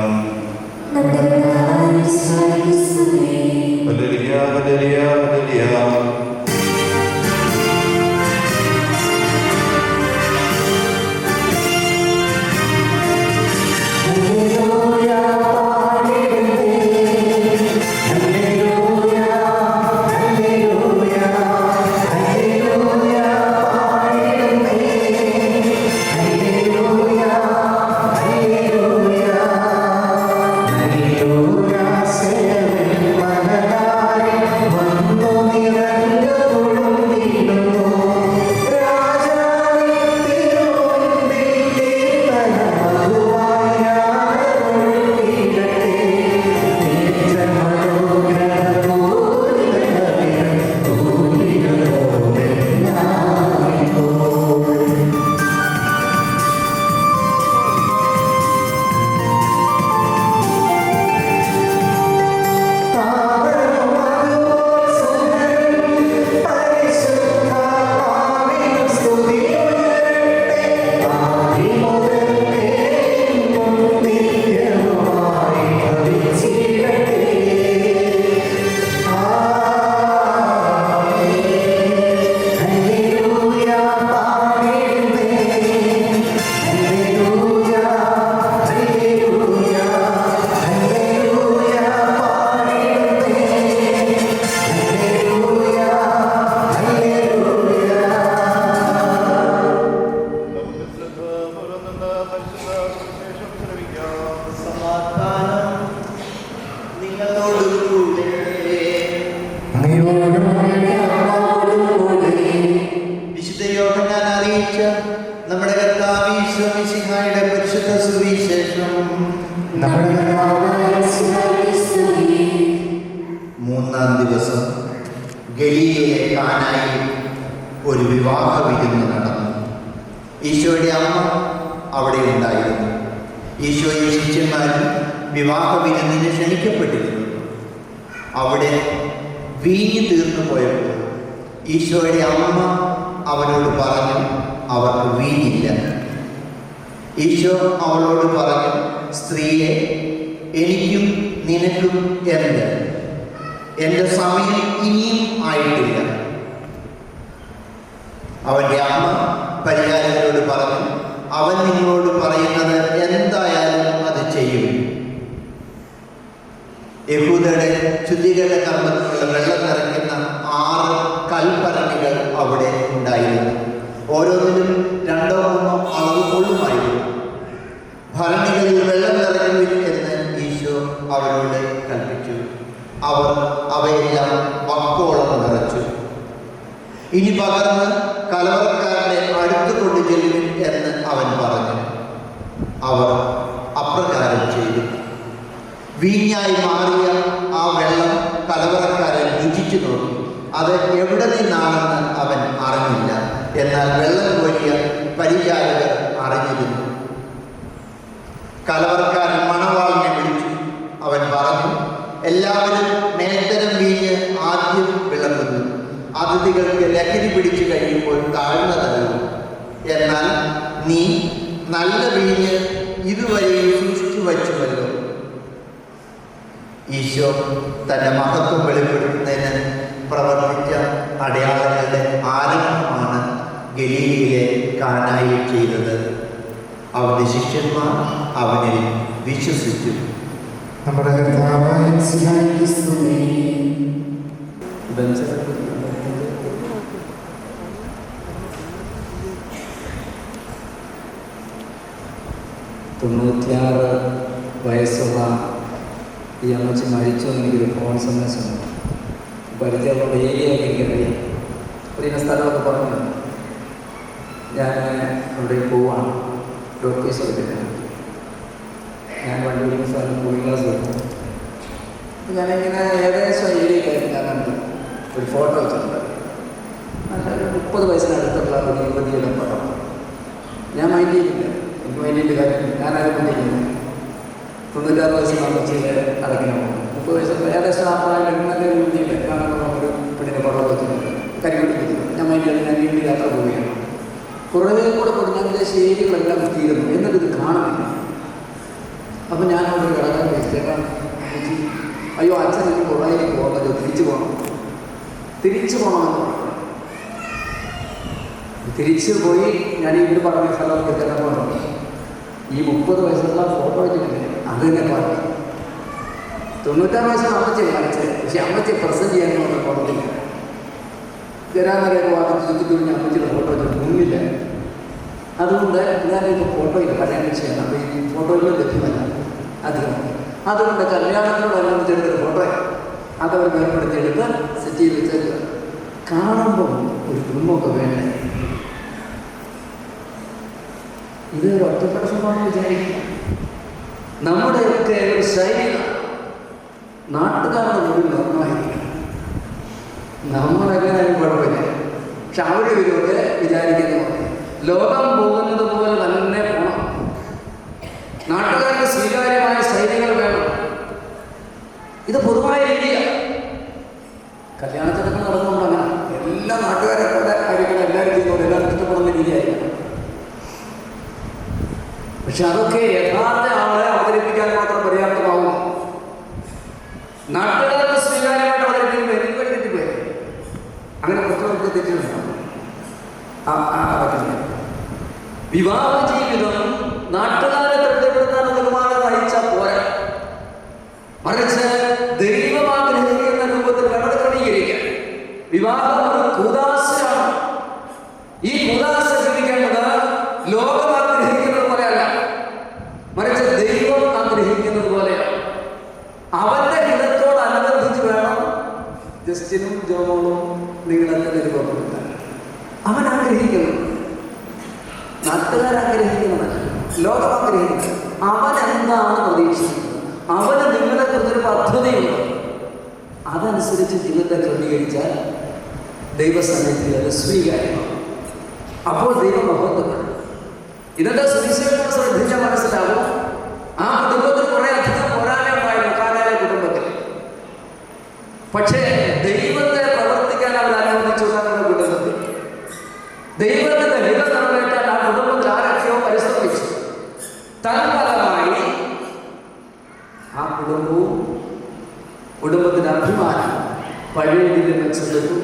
Speaker 7: മൂന്നാം ദിവസം ഗലീലയിലെ കാനായിൽ ഒരു വിവാഹ വിരുന്ന് നടന്നു. ഈശോയുടെ അമ്മ അവിടെ ഉണ്ടായിരുന്നു. ഈശോയും ശിഷ്യന്മാരും വിവാഹ വിരുന്നിന് ക്ഷണിക്കപ്പെട്ടിരുന്നു. അവിടെ വീഞ്ഞ് തീർന്നു പോയപ്പോൾ ഈശോയുടെ അമ്മ അവനോട് പറഞ്ഞു, അവർക്ക് വീഞ്ഞില്ല. ഈശോ അവളോട് പറഞ്ഞു, സ്ത്രീയെ, എനിക്കും നിനക്കും എന്ത്? എൻ്റെ സമയം ഇനിയും ആയിട്ടില്ല. അവൻ്റെ അമ്മ പരിചാരകരോട് പറഞ്ഞു, അവൻ നിങ്ങളോട് പറയുന്നത് എന്തായാലും അത് ചെയ്യും. യഹൂദരുടെ ശുദ്ധീകരണ കർമ്മത്തിനുള്ള വെള്ളം നിറയ്ക്കുന്ന 6 കൽഭരണികൾ അവിടെ ഉണ്ടായിരുന്നു. ഓരോന്നിലും 2-3 അളവ് കൊള്ളുമായിരുന്നു. ഭരണികളിൽ വെള്ളം നിറയ്ക്കുവിൻ എന്ന് ഈശോ അവരോട് കൽപ്പിച്ചു. അവർ അവയെല്ലാം വക്കോളം നിറച്ചു. ഇനി പകർന്ന് കലവറക്കാരനെ അടുത്ത് കൊണ്ടു ചെല്ലുവിൻ എന്ന് അവൻ പറഞ്ഞു. അവർ അപ്രകാരം ചെയ്തു. വീഞ്ഞായി മാറിയ ആ വെള്ളം കലവറക്കാരൻ രുചിച്ചു നോക്കി. അത് എവിടെ നിന്നാണെന്ന് അവൻ അറിഞ്ഞില്ല. എന്നാൽ വെള്ളം കോരിയ പരിചാരകർ അറിഞ്ഞിരുന്നു. കലവറക്കാരൻ മണവാളിനെ വിളിച്ചു. അവൻ പറഞ്ഞു, എല്ലാവരും മേൽത്തരം വീഞ്ഞ് ആദ്യം വിളമ്പുന്നു, അതിഥികൾക്ക് ലഹരി പിടിച്ചു കഴിയുമ്പോൾ താഴ്ന്നതല്ലോ. എന്നാൽ നീ നല്ല വീഞ്ഞ് ഇതുവരെയും സൂക്ഷിച്ചു വച്ചുവല്ലോ. ഈശോ തൻ്റെ മഹത്വം വെളിപ്പെടുത്തുന്നതിന് പ്രവർത്തിച്ച അടയാളങ്ങളുടെ ആരംഭമാണ് ഗലീലയിലെ കാനായിൽ ചെയ്തത്. അവൻ്റെ ശിഷ്യന്മാർ അവനിൽ വിശ്വസിച്ചു.
Speaker 11: നമ്മുടെ കർത്താവായ ക്രിസ്തുവേ,
Speaker 10: തൊണ്ണൂറ്റിയാറ് വയസ്സുള്ള ഈ അമ്മച്ചി മരിച്ചു എന്ന് എനിക്കൊരു ഫോൺ സന്ദേശം പരിചയമുള്ള ഏരിയയൊക്കെ എനിക്കറിയാം. ഒരു ഇന്ന സ്ഥലമൊക്കെ പറഞ്ഞു. ഞാൻ അവിടെ പോവാണ് ഡോക്ടേഴ്സ് എടുത്തിട്ട്. ഞാൻ വണ്ടി വിളിക്കുന്ന സ്ഥലം കൂളിംഗ് ക്ലാസ് എടുത്തു. ഞാനിങ്ങനെ ഏകദേശം ഏരിയക്കായിട്ട് ഞാൻ കണ്ടു ഒരു ഫോട്ടോ വെച്ചിട്ടുണ്ട്. നല്ലൊരു 30 വയസ്സിനടുത്തുള്ള ഒരു യുവതിയുടെ ഫോട്ടോ. ഞാൻ മൈൻഡ് ചെയ്തില്ല. എനിക്ക് മൈൻഡ് ചെയ്തിട്ട് കാര്യമില്ല. ഞാനാരും മൈൻഡ് 96 വയസ്സിൽ അമ്മച്ചിയിൽ അടയ്ക്കണം. 30 വയസ്സ് ഏകദേശം ആ പ്രായം നല്ല യുവതിയുടെ കാണുമ്പോൾ ഒരു പെണ്ണിനെ ഫോട്ടോ വെച്ചിട്ടുണ്ട്. കരിമണി വെച്ചിട്ടുണ്ട്. ഞാൻ മൈൻഡ് ചെയ്ത് ഞാൻ വീണ്ടും യാത്ര പോവുകയാണ്. കുറേ കൂടെ കൊണ്ട് ഞാൻ ശേരികളെല്ലാം തീരുന്നു. എന്നിട്ട് ഇത് കാണുന്നില്ല. അപ്പം ഞാനവിടെ കിടക്കാൻ വെച്ചേക്കാം. അയ്യോ അച്ഛൻ എനിക്ക് പുറകിലേക്ക് പോകുന്നത് തിരിച്ചു പോകണമെന്ന് പറഞ്ഞു. തിരിച്ചു പോയി ഞാൻ ഇവർ പറഞ്ഞ സ്ഥലമൊക്കെ ചെന്നപ്പോൾ ഈ 30 വയസ്സുള്ള ഫോട്ടോ വെച്ചിട്ടില്ലേ, അത് തന്നെ പറഞ്ഞു. 96 വയസ്സിൽ അമ്മച്ചി കാണിച്ചത്. പക്ഷെ അമ്മച്ചി പ്രസന്റ് ചെയ്യാനൊന്നും കുഴപ്പമില്ല. ജരാനരയൊക്കെ വാർത്ത ചുറ്റിത്തുഴിഞ്ഞ് അമ്മച്ചിയുടെ ഫോട്ടോ വെച്ചിട്ട് മുന്നില്ല. അതുകൊണ്ട് ഞാനിപ്പോൾ ഫോട്ടോയില്ല, കല്യാണം ചെയ്യണം. അപ്പോൾ ഈ ഫോട്ടോയിലും ലഭ്യമല്ല അധികം. അതുകൊണ്ട് കല്യാണത്തിനോടനുബന്ധിച്ചെടുത്തൊരു ഫോട്ടോ അതവർ ഏർപ്പെടുത്തിയെടുത്ത് സെറ്റ് ചെയ്ത് വെച്ചാൽ കാണുമ്പോൾ ഒരു കുടുംബമൊക്കെ വേണ്ടേ. ഇത് ഒരു ഒറ്റപ്പെട്ട സ്വഭാവം വിചാരിക്കുക. നമ്മുടെയൊക്കെ ഒരു ശൈലി നാട്ടുകാരുടെ മുമ്പിൽ നന്നായിരിക്കണം. നമ്മളെങ്ങനെയാലും കുഴപ്പമില്ല. പക്ഷെ അവിടെ ഇവരൊക്കെ വിചാരിക്കുന്നത് ലോകം പോകുന്നത് പോലെ തന്നെ പോകണം. നാട്ടുകാർക്ക് സ്വീകാര്യമായ ശൈലികൾ വേണം. ഇത് പൊതുവായ രീതിയാണ്. കല്യാണത്തിനൊക്കെ നടന്നുകൊണ്ട് അങ്ങനെ എല്ലാ നാട്ടുകാരുടെ കാര്യങ്ങളും എല്ലാവരും ചെയ്യുന്നതുകൊണ്ട് എല്ലാവർക്കും ഇഷ്ടപ്പെടുന്ന രീതിയായിരിക്കണം. പക്ഷെ അതൊക്കെ യഥാർത്ഥ ആളെ അവതരിപ്പിക്കാൻ മാത്രം പര്യാപ്തമാവുന്നു. നാട്ടുകാർക്ക് സ്വീകാര്യമായിട്ട് അവതരിപ്പിക്കുമ്പോൾ എനിക്ക് വഴി തെറ്റിപ്പോയി. അങ്ങനെ കുറച്ചുകൂടെ തെറ്റിട്ടുണ്ടാവും. വിവാഹ ജീവിതം നാട്ടുകാരെ തൃപ്തിപ്പെടുത്താൻ നിർമ്മാണം നയിച്ച പോരാ, മറിച്ച് ദൈവം ആഗ്രഹിക്കുന്ന രൂപത്തിൽ വേണം ക്രമീകരിക്കാൻ. വിവാഹം ഒരു കൂദാശയാണ്. ഈ കൂദാശ ജീവിക്കേണ്ടത് ലോകം ആഗ്രഹിക്കുന്നത് പോലെയല്ല, മറിച്ച് ദൈവം ആഗ്രഹിക്കുന്നത് പോലെയാണ്. അവന്റെ ഹിതത്തോടനുബന്ധിച്ച് വേണം ജസ്റ്റിനും ജോമോളും നിങ്ങളൊക്കെ അനുഭവപ്പെടുത്താൻ. അവൻ ആഗ്രഹിക്കുന്നു, നാട്ടുകാരാഗ്രഹിക്കുന്നതല്ല, ലോകം ആഗ്രഹിക്കുന്നത്. അവൻ എന്താ എന്താണ് പ്രതീക്ഷിക്കുന്നത്? അവന് നിങ്ങളെ കുറിച്ചൊരു പദ്ധതിയുണ്ട്. അതനുസരിച്ച് ജീവിതത്തെ ക്രമീകരിച്ചാൽ ദൈവസന്നിധിയിൽ അത് സ്വീകാര്യമാണ്. അപ്പോൾ ദൈവം മഹത്വപ്പെടും. ഇന്നത്തെ സുവിശേഷം ശ്രദ്ധിച്ചാൽ മനസ്സിലാവും, ആ കുടുംബത്തിൽ കുറെ അധികം പോരാട്ടമുണ്ടായിരുന്നു കാനായിലെ കുടുംബത്തിൽ. പക്ഷേ ദൈവത്തെ പ്രവർത്തിക്കാൻ അവർ അനുവദിച്ചു. അവരുടെ കുടുംബത്തിൽ ദൈവത്തിന്റെ ഹിതം നിറവേറ്റാൻ ആ കുടുംബത്തിൽ ആരൊക്കെയോ പരിശ്രമിച്ചു. തൽഫലമായി ആ കുടുംബത്തിന്റെ അഭിമാനം പഴയ രീതിയിൽ മെച്ചപ്പെട്ടു.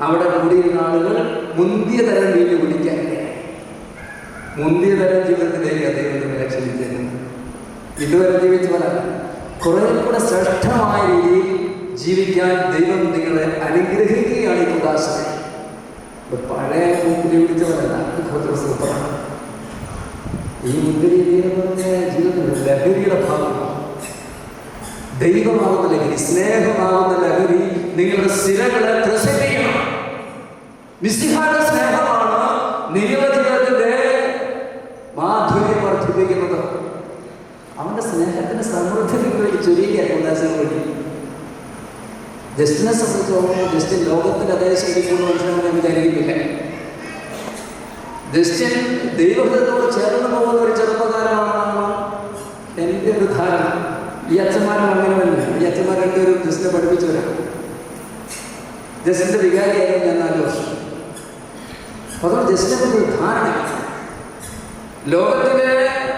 Speaker 10: അവിടെ കൂടിയിരുന്ന ആളുകൾ മുന്തിയ തരം വീട്ടിൽ കുടിക്കാൻ, മുന്തിയ തരം ജീവിതത്തിലേക്ക് ദൈവത്തിന് ലക്ഷ്യമിച്ചിരുന്നു. ഇതുവരെ ജീവിച്ചവരല്ല, കുറെ കൂടെ ശ്രേഷ്ഠമായ രീതിയിൽ ജീവിക്കാൻ ദൈവം നിങ്ങളെ അനുഗ്രഹിക്കുകയാണ് ഈ ഉദാശ. പഴയ മുന്തിരി പിടിച്ചവരല്ല, സൂപ്പറാണ്. ഈ മുന്തിരി ജീവിതത്തിൽ ലഹരിയുടെ ഭാഗമാണ്. ദൈവമാകുന്ന ലഹരി, സ്നേഹമാകുന്ന ലഹരി നിങ്ങളുടെ സ്ഥിരങ്ങളെ ത്രസിപ്പിക്കണം. മിശിഹായുടെ സ്നേഹമാണ് നിങ്ങളുടെ ജീവിതത്തിന്റെ മാധുര്യം വർദ്ധിപ്പിക്കുന്നത്. അവന്റെ സ്നേഹത്തിന്റെ സമൃദ്ധി നിങ്ങൾക്ക് ചൊരിയുക ഉദാസന വഴി. ജസ്റ്റിനെ സംബന്ധിച്ചോളം ജസ്റ്റിൻ ലോകത്തിൽ അതേ ശരിക്കുള്ള മനുഷ്യനെ വിചാരിക്കുന്നില്ല. ജസ്റ്റിൻ ദൈവത്തോട് ചേർന്ന് പോകുന്ന ഒരു ചെറുപ്പക്കാരനാണെന്നാണ് എൻ്റെ ഒരു ധാരണ. ഈ അച്ഛന്മാരും അങ്ങനെ തന്നെ. ഈ അച്ഛന്മാർ രണ്ടുപേരും ജസ്റ്റിനെ പഠിപ്പിച്ചവരാണ്. ജസ്റ്റിന്റെ വികാരിയായിരുന്നു ഞാൻ 4 വർഷം. അതുകൊണ്ട് ജസ്റ്റിനെ കുറിച്ച് ഒരു ധാരണ, ലോകത്തിലെ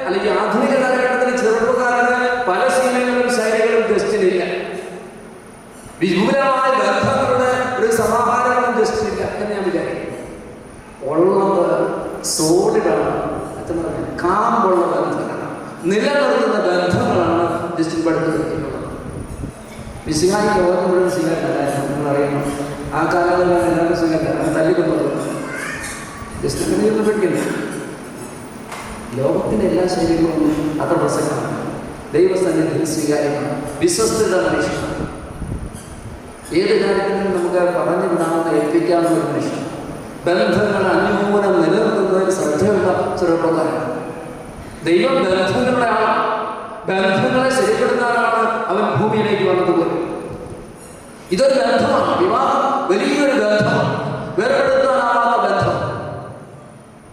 Speaker 10: അല്ലെങ്കിൽ ആധുനിക കാലഘട്ടത്തിലെ ചെറുപ്പക്കാരുടെ പല ശീലങ്ങളും ശൈലികളും ജസ്റ്റിനില്ല. വിപുലമായ ബന്ധങ്ങളുടെ ഒരു സമാഹാരങ്ങളും ജസ്റ്റിനില്ല എന്ന് ഞാൻ വിചാരിക്കും. ഉള്ളത് സോളിഡാണ്, കാമ്പുള്ള ബന്ധങ്ങളാണ്, നിലനിർത്തുന്ന ബന്ധങ്ങളാണ് ജസ്റ്റിൻ പഠിപ്പിച്ചിട്ടുള്ളത്. മിശിഹായി ലോകം മുഴുവൻ സ്വീകാര്യമായിരുന്നു. നിങ്ങൾ അറിയണം, ആ കാലങ്ങളിൽ എല്ലാവരും സ്വീകാര്യം തല്ലിക്കൊണ്ടത് ജസ്റ്റിനെ പഠിക്കുന്നു. ലോകത്തിൻ്റെ എല്ലാ ശൈലികളും അത്ര പ്രസക്തമാണ്. ദൈവസന്നിധിയിൽ സ്വീകാര്യമാണ്. വിശ്വസ്തത മനുഷ്യനാണ്. ഏത് കാര്യത്തിനും നമുക്ക് പറഞ്ഞു വിടാവുന്ന ഏൽപ്പിക്കാവുന്ന ഒരു മനുഷ്യൻ. ബന്ധങ്ങൾ അന്യൂനം നിലനിർത്തുന്നതിന് ശ്രദ്ധയുള്ള ചെറുപ്പക്കാരാണ്. ദൈവം ബന്ധങ്ങളുടെ ആളാണ്. ബന്ധങ്ങളെ ശരിപ്പെടുത്താനാണ് അവൻ ഭൂമിയിലേക്ക് വന്നതുപോലെ. ഇതൊരു ബന്ധമാണ്. വിവാഹം വലിയൊരു ബന്ധമാണ്. വേർപെടുത്താനാവാത്ത ബന്ധം,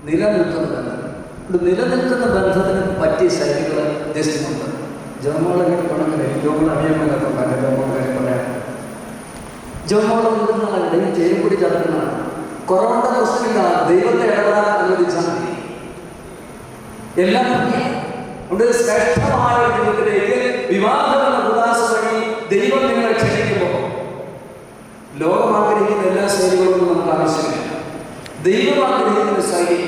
Speaker 10: നിലനിൽക്കുന്ന ബന്ധം. നിലനിൽക്കുന്ന ബന്ധത്തിന് പറ്റിയ ശൈലികൾ ജസ്റ്റിനുണ്ട്. ജോമോളെ പണങ്ങനെ ജോമോൾ അറിയാമെന്നൊക്കെ പറയാം. ജോമോളെ പറയാം. ജോമോളെ മുതിർന്നതാണ്, ചേരുകൂടി ചേർക്കുന്നതാണ്. കൊറോണ പ്രശ്നമില്ല, ദൈവത്തെ ഇടപെടാൻ അനുവദിച്ചാൽ മതി. എല്ലാം ഉണ്ട്. ശ്രേഷ്ഠമായ ജീവിതത്തിലേക്ക് വിവാഹമെന്ന ഉദാസ വഴി ദൈവം നിങ്ങളെ ക്ഷണിക്കുമ്പോൾ ലോകം ആഗ്രഹിക്കുന്ന എല്ലാ ശൈലികളൊന്നും നമുക്ക് ആവശ്യമില്ല. ദൈവം ആഗ്രഹിക്കുന്ന ശൈലി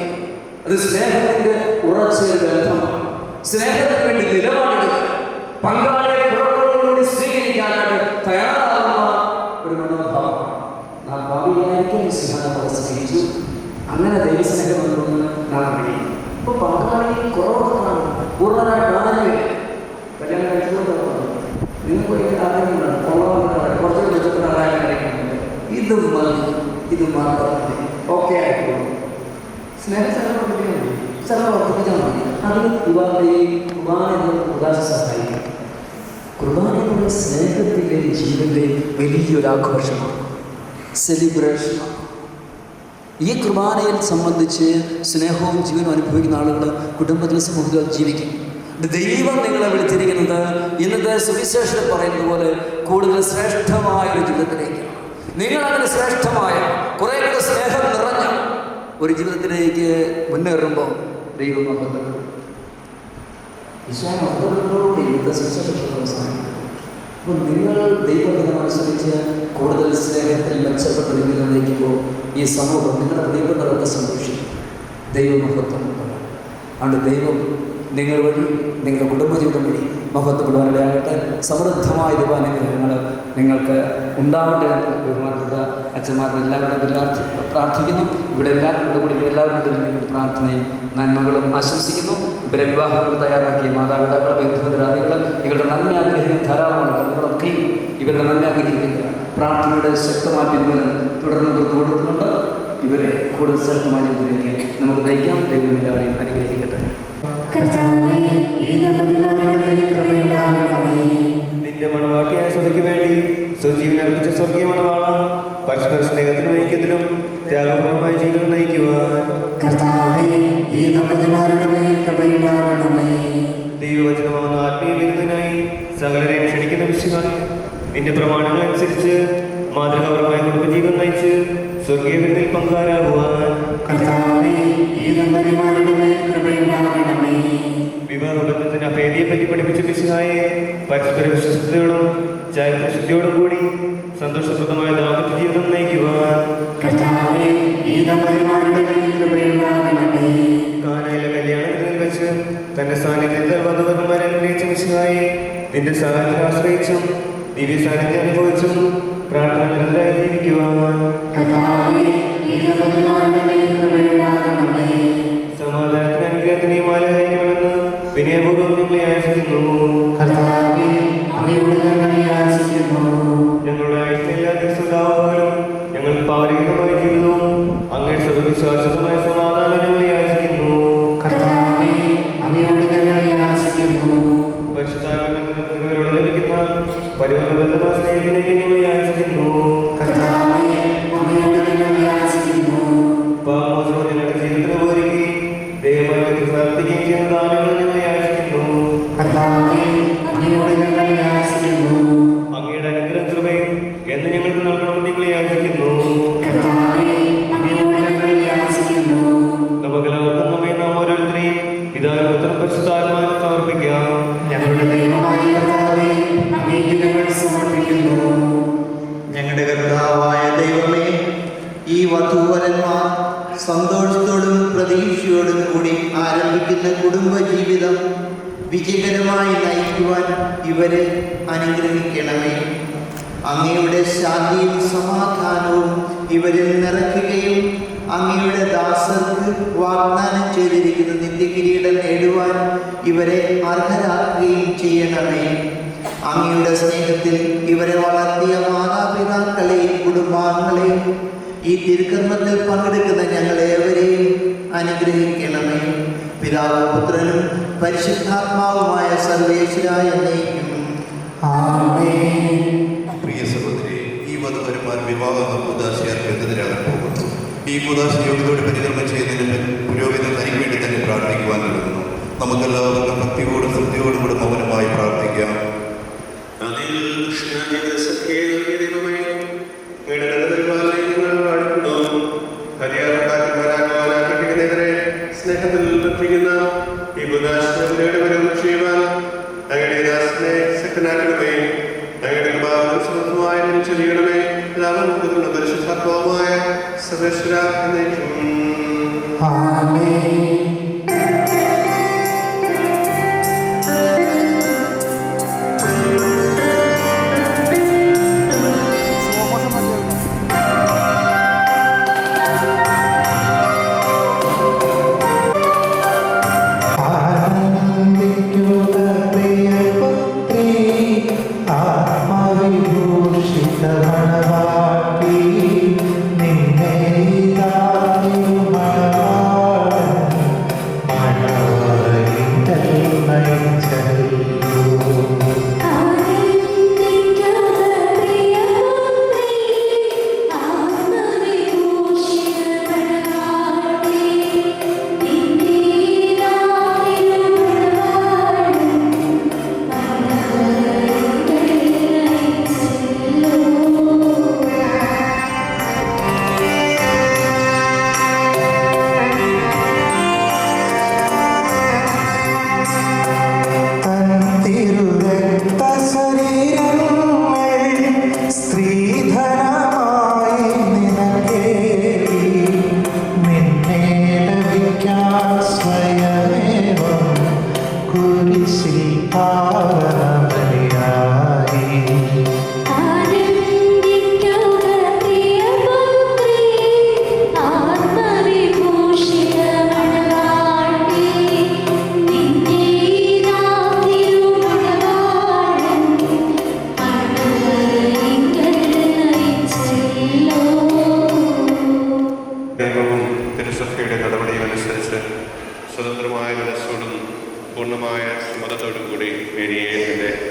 Speaker 10: അത് സ്നേഹത്തിന്റെ ഉറച്ചൊരു ബന്ധമാണ്. സ്നേഹത്തിന് വേണ്ടി നിലപാടെടുക്കുക, പങ്കാളിയെ കുറവുകളോടുകൂടി സ്വീകരിക്കാനായിട്ട് തയ്യാറാകുന്ന ഒരു മനോഭാവം. നാം ഭാവിയായിരിക്കും സ്നേഹത്തെ സ്നേഹിച്ചു. അങ്ങനെ ദൈവസ്നേഹം വന്നുകൊണ്ട് നാം കഴിയും. ഇപ്പോൾ പങ്കാളിയെ കുറവുകളാണ്, പൂർണ്ണമായിട്ട് ആനയില്ല. കല്യാണം കഴിച്ചുകൊണ്ട് നിങ്ങൾക്ക് ഒരിക്കലും ആഗ്രഹങ്ങളാണ് കുറച്ച് മെച്ചപ്പെട്ട ആദായം കഴിക്കുന്നുണ്ട്. ഇതും മതി, ഇത് മാത്രം മതി, ഓക്കെ ആയിക്കോളൂ. സ്നേഹം ചിലവ് വർദ്ധിപ്പിച്ചാൽ മതി. അതിന് കുർബാന ഉദാസ സഹായിക്കും. കുർബാനയുടെ സ്നേഹത്തിൻ്റെ ജീവന്റെ വലിയൊരാഘോഷമാണ്, സെലിബ്രേഷനാണ്. ഈ കുർബാനയിൽ സംബന്ധിച്ച് സ്നേഹവും ജീവനും അനുഭവിക്കുന്ന ആളുകൾ കുടുംബത്തിലെ സമൂഹത്തിൽ ജീവിക്കും. ദൈവം നിങ്ങളെ വിളിച്ചിരിക്കുന്നത് ഇന്നത്തെ സുവിശേഷത്തിൽ പറയുന്നത് പോലെ കൂടുതൽ ശ്രേഷ്ഠമായ ഒരു ജീവിതത്തിലേക്ക്. നിങ്ങളങ്ങനെ ശ്രേഷ്ഠമായ കുറേ കൂടെ സ്നേഹം നിറഞ്ഞ ഒരു ജീവിതത്തിലേക്ക് മുന്നേറുമ്പോൾ ദൈവം മഹത്വപ്പെടും. മഹത്വപ്പെടുന്നതോടുകൂടി ഇന്നത്തെ സുവിശേഷത്തിൽ സാധിക്കും. അപ്പോൾ നിങ്ങൾ ദൈവഹിതം അനുസരിച്ച് കൂടുതൽ സ്നേഹത്തിൽ മെച്ചപ്പെട്ട ജീവിതം നയിക്കുമ്പോൾ ഈ സമൂഹം നിങ്ങളുടെ ദൈവം നിറത്തെ സന്തോഷിക്കും. ദൈവമഹത്വം അതുകൊണ്ട് ദൈവം നിങ്ങൾ വഴി നിങ്ങളുടെ കുടുംബജീവിതം വഴി മഹത്വപ്പെടുവാനിടയാകട്ടെ. സമൃദ്ധമായ ദൈവാനുഗ്രഹങ്ങൾ നിങ്ങൾക്ക് ഉണ്ടാവട്ടെ എന്ന് ബഹുമാനപ്പെട്ട അച്ഛന്മാരുടെ എല്ലാവരുടെയും പ്രാർത്ഥിക്കുന്നു. ഇവിടെ എല്ലാവരുടെ കൂടി എല്ലാവരുടെയും നിങ്ങളുടെ പ്രാർത്ഥനയും നന്മകളും ആശംസിക്കുന്നു. ഇവരെ വിവാഹങ്ങൾ തയ്യാറാക്കിയ മാതാപിതാക്കൾ, ബന്ധുരാദികൾ നിങ്ങളുടെ നന്മ ആഗ്രഹിക്കുന്ന ധാരാളമാണ്. നിങ്ങളൊക്കെയും ഇവരുടെ നന്മ ആഗ്രഹിക്കുക. പ്രാർത്ഥനയുടെ ശക്തമായ പിന്തുണ തുടർന്ന് കൊടുക്കുന്നുണ്ട്. ഇവരെ കൂടുതൽ ശ്രദ്ധമായ ജീവിതത്തിലേക്ക് നമുക്ക് നയിക്കാം. ദൈവം എല്ലാവരെയും അനുഗ്രഹിക്കട്ടെ.
Speaker 9: നിന്റെ മണവാട്ടിയായ സഭയ്ക്ക് വേണ്ടി സ്വജീവൻ അർപ്പിച്ച സ്വർഗീയ മണവാള പരസ്പര സ്നേഹത്തിനും ഐക്യത്തിനും ത്യാഗപരമായ ജീവിതം നയിക്കുവാൻ ദൈവവചനമാകുന്ന ആത്മീയ വിരുദ്ധനായി സകലരെയും ക്ഷണിക്കുന്ന വിശ്വാസം നിന്റെ പ്രമാണങ്ങൾ അനുസരിച്ച് മാതൃകാപരമായ കുടുംബജീവൻ നയിച്ച് സ്വർഗീയ വിരുന്നിൽ പങ്കാരാകുവാൻ വിവാഹബന്ധത്തിന്റെ അഭേദിയെ പറ്റി പഠിപ്പിച്ച വിശ്വായെ പരസ്പര വിശ്വസ്തയോടും ചാരിത്രശുദ്ധിയോടും കൂടി സന്തോഷപ്രദമായ ദാമ്പത്യ ജീവിതം നയിക്കുവാൻ കാനായിലെ കല്യാണത്തിൽ വെച്ച് തന്റെ സാന്നിധ്യത്തിൽ വധുവന്മാരെ അനുഗ്രഹിച്ച വിശ്വായെ നിന്റെ സഹായത്തിൽ ആശ്രയിച്ചും ദിവ്യ സാന്നിധ്യം അനുഭവിച്ചും പ്രാർത്ഥന നിരന്തരായി ജീവിക്കുവാൻ സമാധാനത്തിന് അനുഗ്രഹത്തിന് മാലയായിരിക്കണമെന്ന് വിനയപൂർവ്വം ഞങ്ങളെ യാചിക്കുന്നു. ഞങ്ങളുടെ ആയുസ്സില്ലാ ദിവസമുണ്ടാവുകയും ഞങ്ങൾ പാരഹിതമായ ജീവിതവും അങ്ങനെ സർവവിശ്വാസമായ സമാധാനം ഞങ്ങളെ യാചിക്കുന്നു. പരിശുദ്ധാത്മാവിനോട് ലഭിക്കുന്ന പരിവർത്തനബന്ധമായ സ്നേഹത്തിലേക്ക് ഞങ്ങൾ യാചിക്കുന്നു. പാപമോചനം ഞങ്ങളുടെ ജീവിതത്തിന് ഒരുക്കി ദൈവമായി പ്രാർത്ഥിക്കുകയും ചെയ്യുന്ന ദാനങ്ങൾ ഞങ്ങൾ യാചിക്കുന്നു. അങ്ങയുടെ അനുഗ്രഹ കൃപയും എന്ന് ഞങ്ങൾക്ക് നൽകണമെന്ന് ഞങ്ങൾ യാചിക്കുന്നു. നമുക്കെല്ലാവർക്കും നമ്മെ നാം ഓരോരുത്തരെയും പിതാവിനും പുത്രനും പരിശുദ്ധാത്മാവിനും സമർപ്പിക്കാം.
Speaker 7: ഞങ്ങളുടെ കർത്താവായ ദൈവമേ, ഈ വധൂവരന്മാർ സന്തോഷത്തോടും പ്രതീക്ഷയോടും കൂടി ആരംഭിക്കുന്ന കുടുംബജീവിതം വിജയകരമായി നയിക്കുവാൻ ഇവരെ അനുഗ്രഹിക്കണമേ. അങ്ങയുടെ ശാന്തിയും സമാധാനവും ഇവരിൽ നിറയ്ക്കുകയും അങ്ങയുടെ ദാസർക്ക് വാഗ്ദാനം ചെയ്തിരിക്കുന്ന നിത്യകിരീടം നേടുവാൻ ഇവരെ അർഹരാക്കുകയും ചെയ്യണമേ. അങ്ങയുടെ സ്നേഹത്തിൽ ഇവരെ വളർത്തിയ മാതാപിതാക്കളെയും കുടുംബാംഗങ്ങളെയും ഈ തിരുക്കർമ്മത്തിൽ പങ്കെടുക്കുന്ന ഞങ്ങളേവരെയും അനുഗ്രഹിക്കണമേ. പിതാവും പുത്രനും പരിശുദ്ധാത്മാവുമായ സർവേശ്വരായ എന്നേക്കും ആമേൻ.
Speaker 8: പ്രിയ സഹോദരി, ഈ വധുവരന്മാർ വിവാഹ കൂദാശയാർക്കെതിരാകാൻ പോകുന്നു. ഈ കൂദാശ യോഗ്യതയോടെ പരികർമ്മം ചെയ്യുന്നതിന് പുരോഹിതൻ തനിക്ക് വേണ്ടി തന്നെ പ്രാർത്ഥിക്കുവാൻ നൽകുന്നു. നമുക്കെല്ലാവർക്കും ഭക്തിയോടും ശ്രദ്ധയോടും കൂടെ മൗനമായി പ്രാർത്ഥിക്കാം.
Speaker 9: സ്നേഹത്തിൽ പ്രവർത്തിക്കുന്ന ഈ ബുദ്ധാശ്രമത്തിലൂടെ വരും ചെയ്യുവാൻ അങ്ങയുടെ ദാസനെ ശക്തനാക്കണമേ. അങ്ങയുടെ കൃപാവനം സമൃദ്ധമായ ചെയ്യണമേ. എല്ലാവരും മുഖത്തുള്ള പരിശുദ്ധാത്മാവുമായ സർവേശ്വര എന്നേക്കും
Speaker 11: ആമേൻ.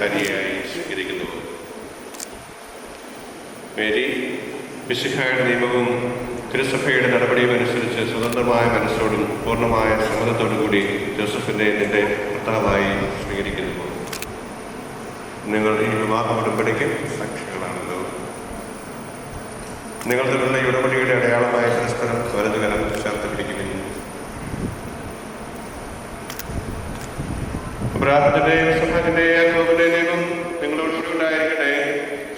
Speaker 8: ഭാര്യയായി സ്വീകരിക്കുന്നു. മേരി മിശിഹായുടെ നിയമവും തിരുസഭയുടെ നടപടിയും അനുസരിച്ച് സ്വതന്ത്രമായ മനസ്സോടും പൂർണ്ണമായ സമ്മതത്തോടു കൂടി ജോസഫിനെ നിന്റെ ഭർത്താവായി സ്വീകരിക്കുന്നു. നിങ്ങൾ ഈ വിവാഹ ഉടമ്പടിക്ക് സാക്ഷികളാണല്ലോ. നിങ്ങൾ തമ്മിലുള്ള ഈ ഉടമ്പടിയുടെ അടയാളമായ പരസ്പരം വലതുകരം ചേർത്ത് പിടിക്കുന്നു. അബ്രാഹത്തിന്റെയും ഇസഹാക്കിന്റെയും യാക്കോബിന്റെയും ദൈവം നിങ്ങളോടുകൂടി ഉണ്ടായിരിക്കട്ടെ.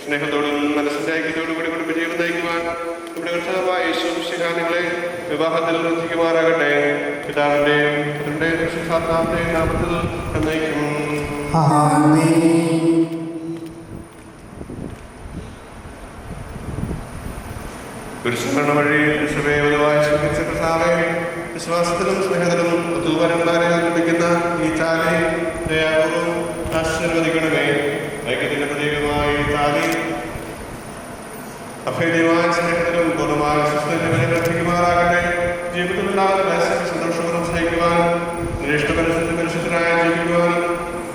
Speaker 8: സ്നേഹത്തോടും മനസ്സിന്റെ ഐക്യത്തോടുകൂടി കുടുംബജീവിതം നയിക്കുവാൻ നമ്മുടെ കർത്താവായ യേശു മിശിഹ നിങ്ങളെ വിവാഹത്തിൽ എത്തിക്കുമാറാകട്ടെ. പിതാവിന്റെയും പുത്രന്റെയും പരിശുദ്ധാത്മാവിന്റെയും നാമത്തിൽ എന്നേക്കും. പുരുഷങ്ങളുടെ വഴിയിൽ വിശ്വമേ പൊതുവായി സ്വീകരിച്ച കർത്താവേ, വിശ്വാസത്തിലും സ്നേഹത്തിലും തൂവരന്മാരെ ലഭിക്കുന്ന ഈ ചാലി ദയാപൂർവം ആശീർവദിക്കണമേ. ഐക്യത്തിന്റെ പ്രതീകമായ ഈ ചാലി അഭേദ്യമായ സ്നേഹത്തിലും പൂർണ്ണമായ സുസ്ഥിരതയെ ലഭിക്കുമാറാകട്ടെ. ജീവിതത്തിലുണ്ടാകുന്ന സന്തോഷപൂർവ്വം സഹിക്കുവാൻ നിരീഷ്ടമനുസരിച്ച് മനുഷ്യനായി ജീവിക്കുവാനും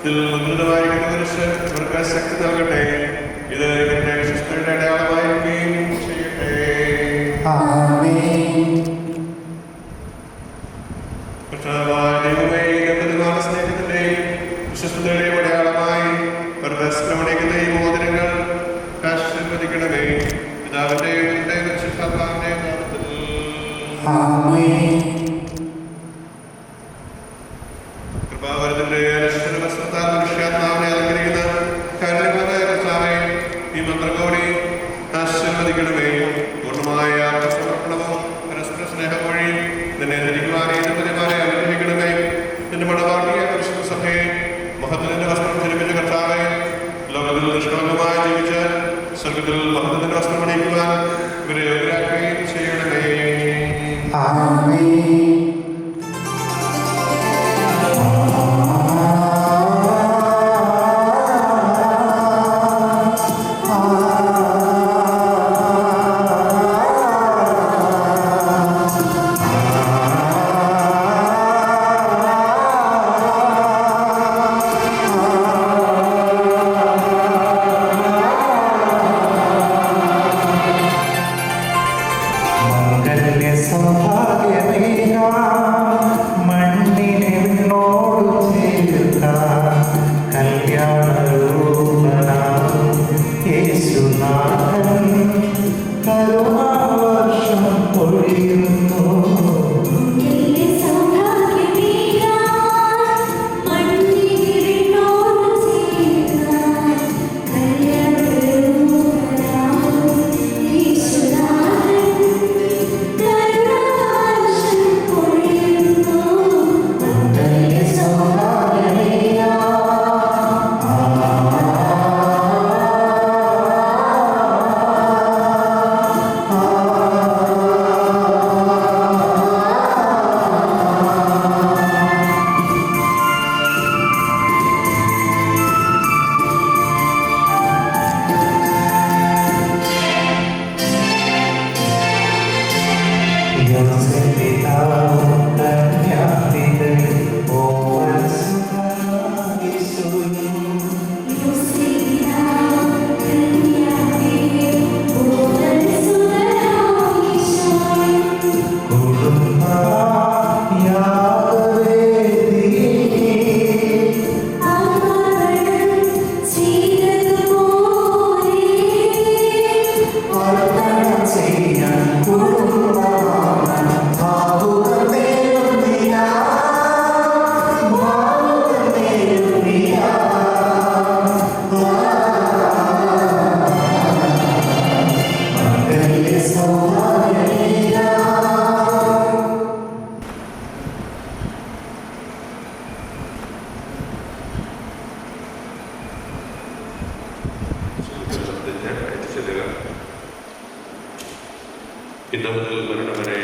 Speaker 8: ഇതിൽ മുദ്രിതമായിരിക്കുന്ന മനുഷ്യൻ അവർക്ക് ശക്തി നൽകട്ടെ. ഇത് ഇതിന്റെ വിശ്വസ്തയുടെ അടയാളമായിരിക്കുകയും ചെയ്യട്ടെ. ദൈവമേ, ദമ്പതിമാരുടെ സ്നേഹത്തിന്റെയും വിശ്വസ്തയുടെയും അടയാളമായി പരസ്പരമണിക്കുന്ന ഈ മോതിരങ്ങൾ ആശീർവദിക്കണമേ. പിതാവിന്റെയും പുത്രന്റെയും പരിശുദ്ധാത്മാവിന്റെയും നാമത്തിൽ. കൃപാവരത്തിന്റെ അനശ്വര വസ്ത്രത്താൽ മനുഷ്യാത്മാവിനെ അലങ്കരിക്കുന്ന കാരുണ്യവാനായ കർത്താവേ, ഈ മന്ത്രകോടി ആശീർവദിക്കണമേ. പൂർണ്ണമായ ആത്മസമർപ്പണവും പരസ്പര സ്നേഹം വഴി നിന്നെ ധരിക്കുവാനേ ദമ്പതിമാരെ അനുഗ്രഹിക്കണമേ. നിന്റെ മണവാട്ടിയെ പരിശുദ്ധ സഭയെ മഹത്വത്തിന്റെ വസ്ത്രം ധരിപ്പിച്ച കർത്താവേ, ലോകത്തിൽ നിഷ്കളങ്കമായി ജീവിച്ച് സ്വർഗത്തിൽ മഹത്വത്തിന്റെ വസ്ത്രം അണിയിക്കുവാൻ ഇവരെ യോഗ്യരാക്കുകയും ചെയ്യണമേ. ഇന്നത്തിൽ മരണവരെ